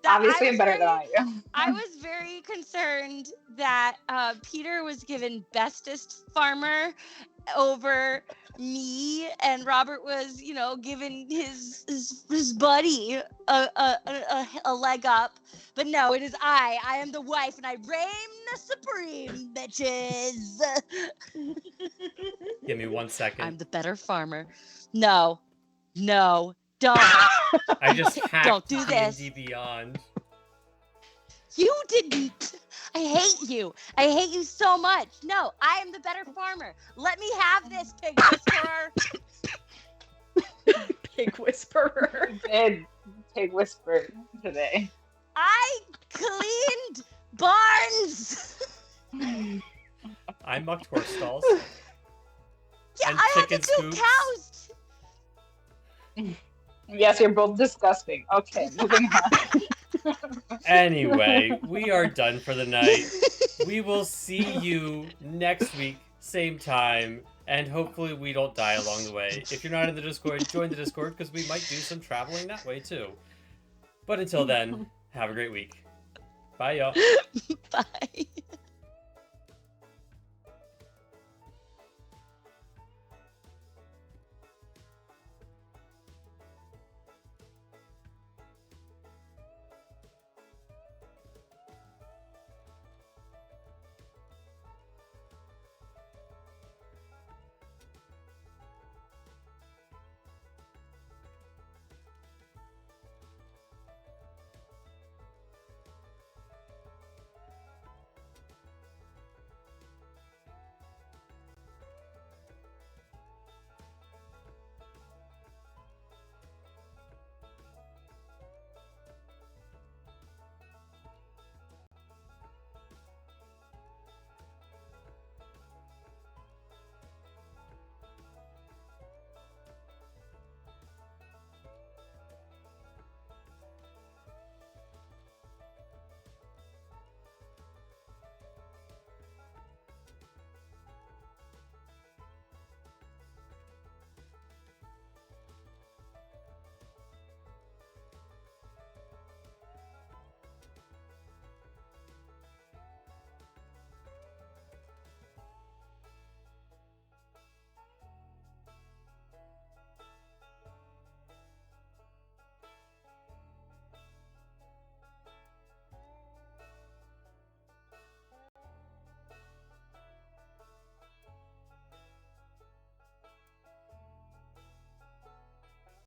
That- Obviously, I I'm was better very- than I am. I was very concerned that Peter was given bestest farmer over me, and Robert was, given his buddy a leg up. But no, it is I. I am the wife, and I reign the supreme, bitches. Give me 1 second. I'm the better farmer. No, don't. I just hacked Don't do this. D&D Beyond. You didn't. I hate you. I hate you so much. No, I am the better farmer. Let me have this, pig whisperer. Pig whisperer. Did Pig Whisper today. I cleaned barns. I mucked horse stalls. Yeah, And I had to chicken do scoops. cows. Yes, you're both disgusting. Okay, moving on. Anyway, we are done for the night. We will see you next week, same time, and hopefully we don't die along the way. If you're not in the Discord, join the Discord because we might do some traveling that way too. But until then, have a great week. Bye, y'all. Bye.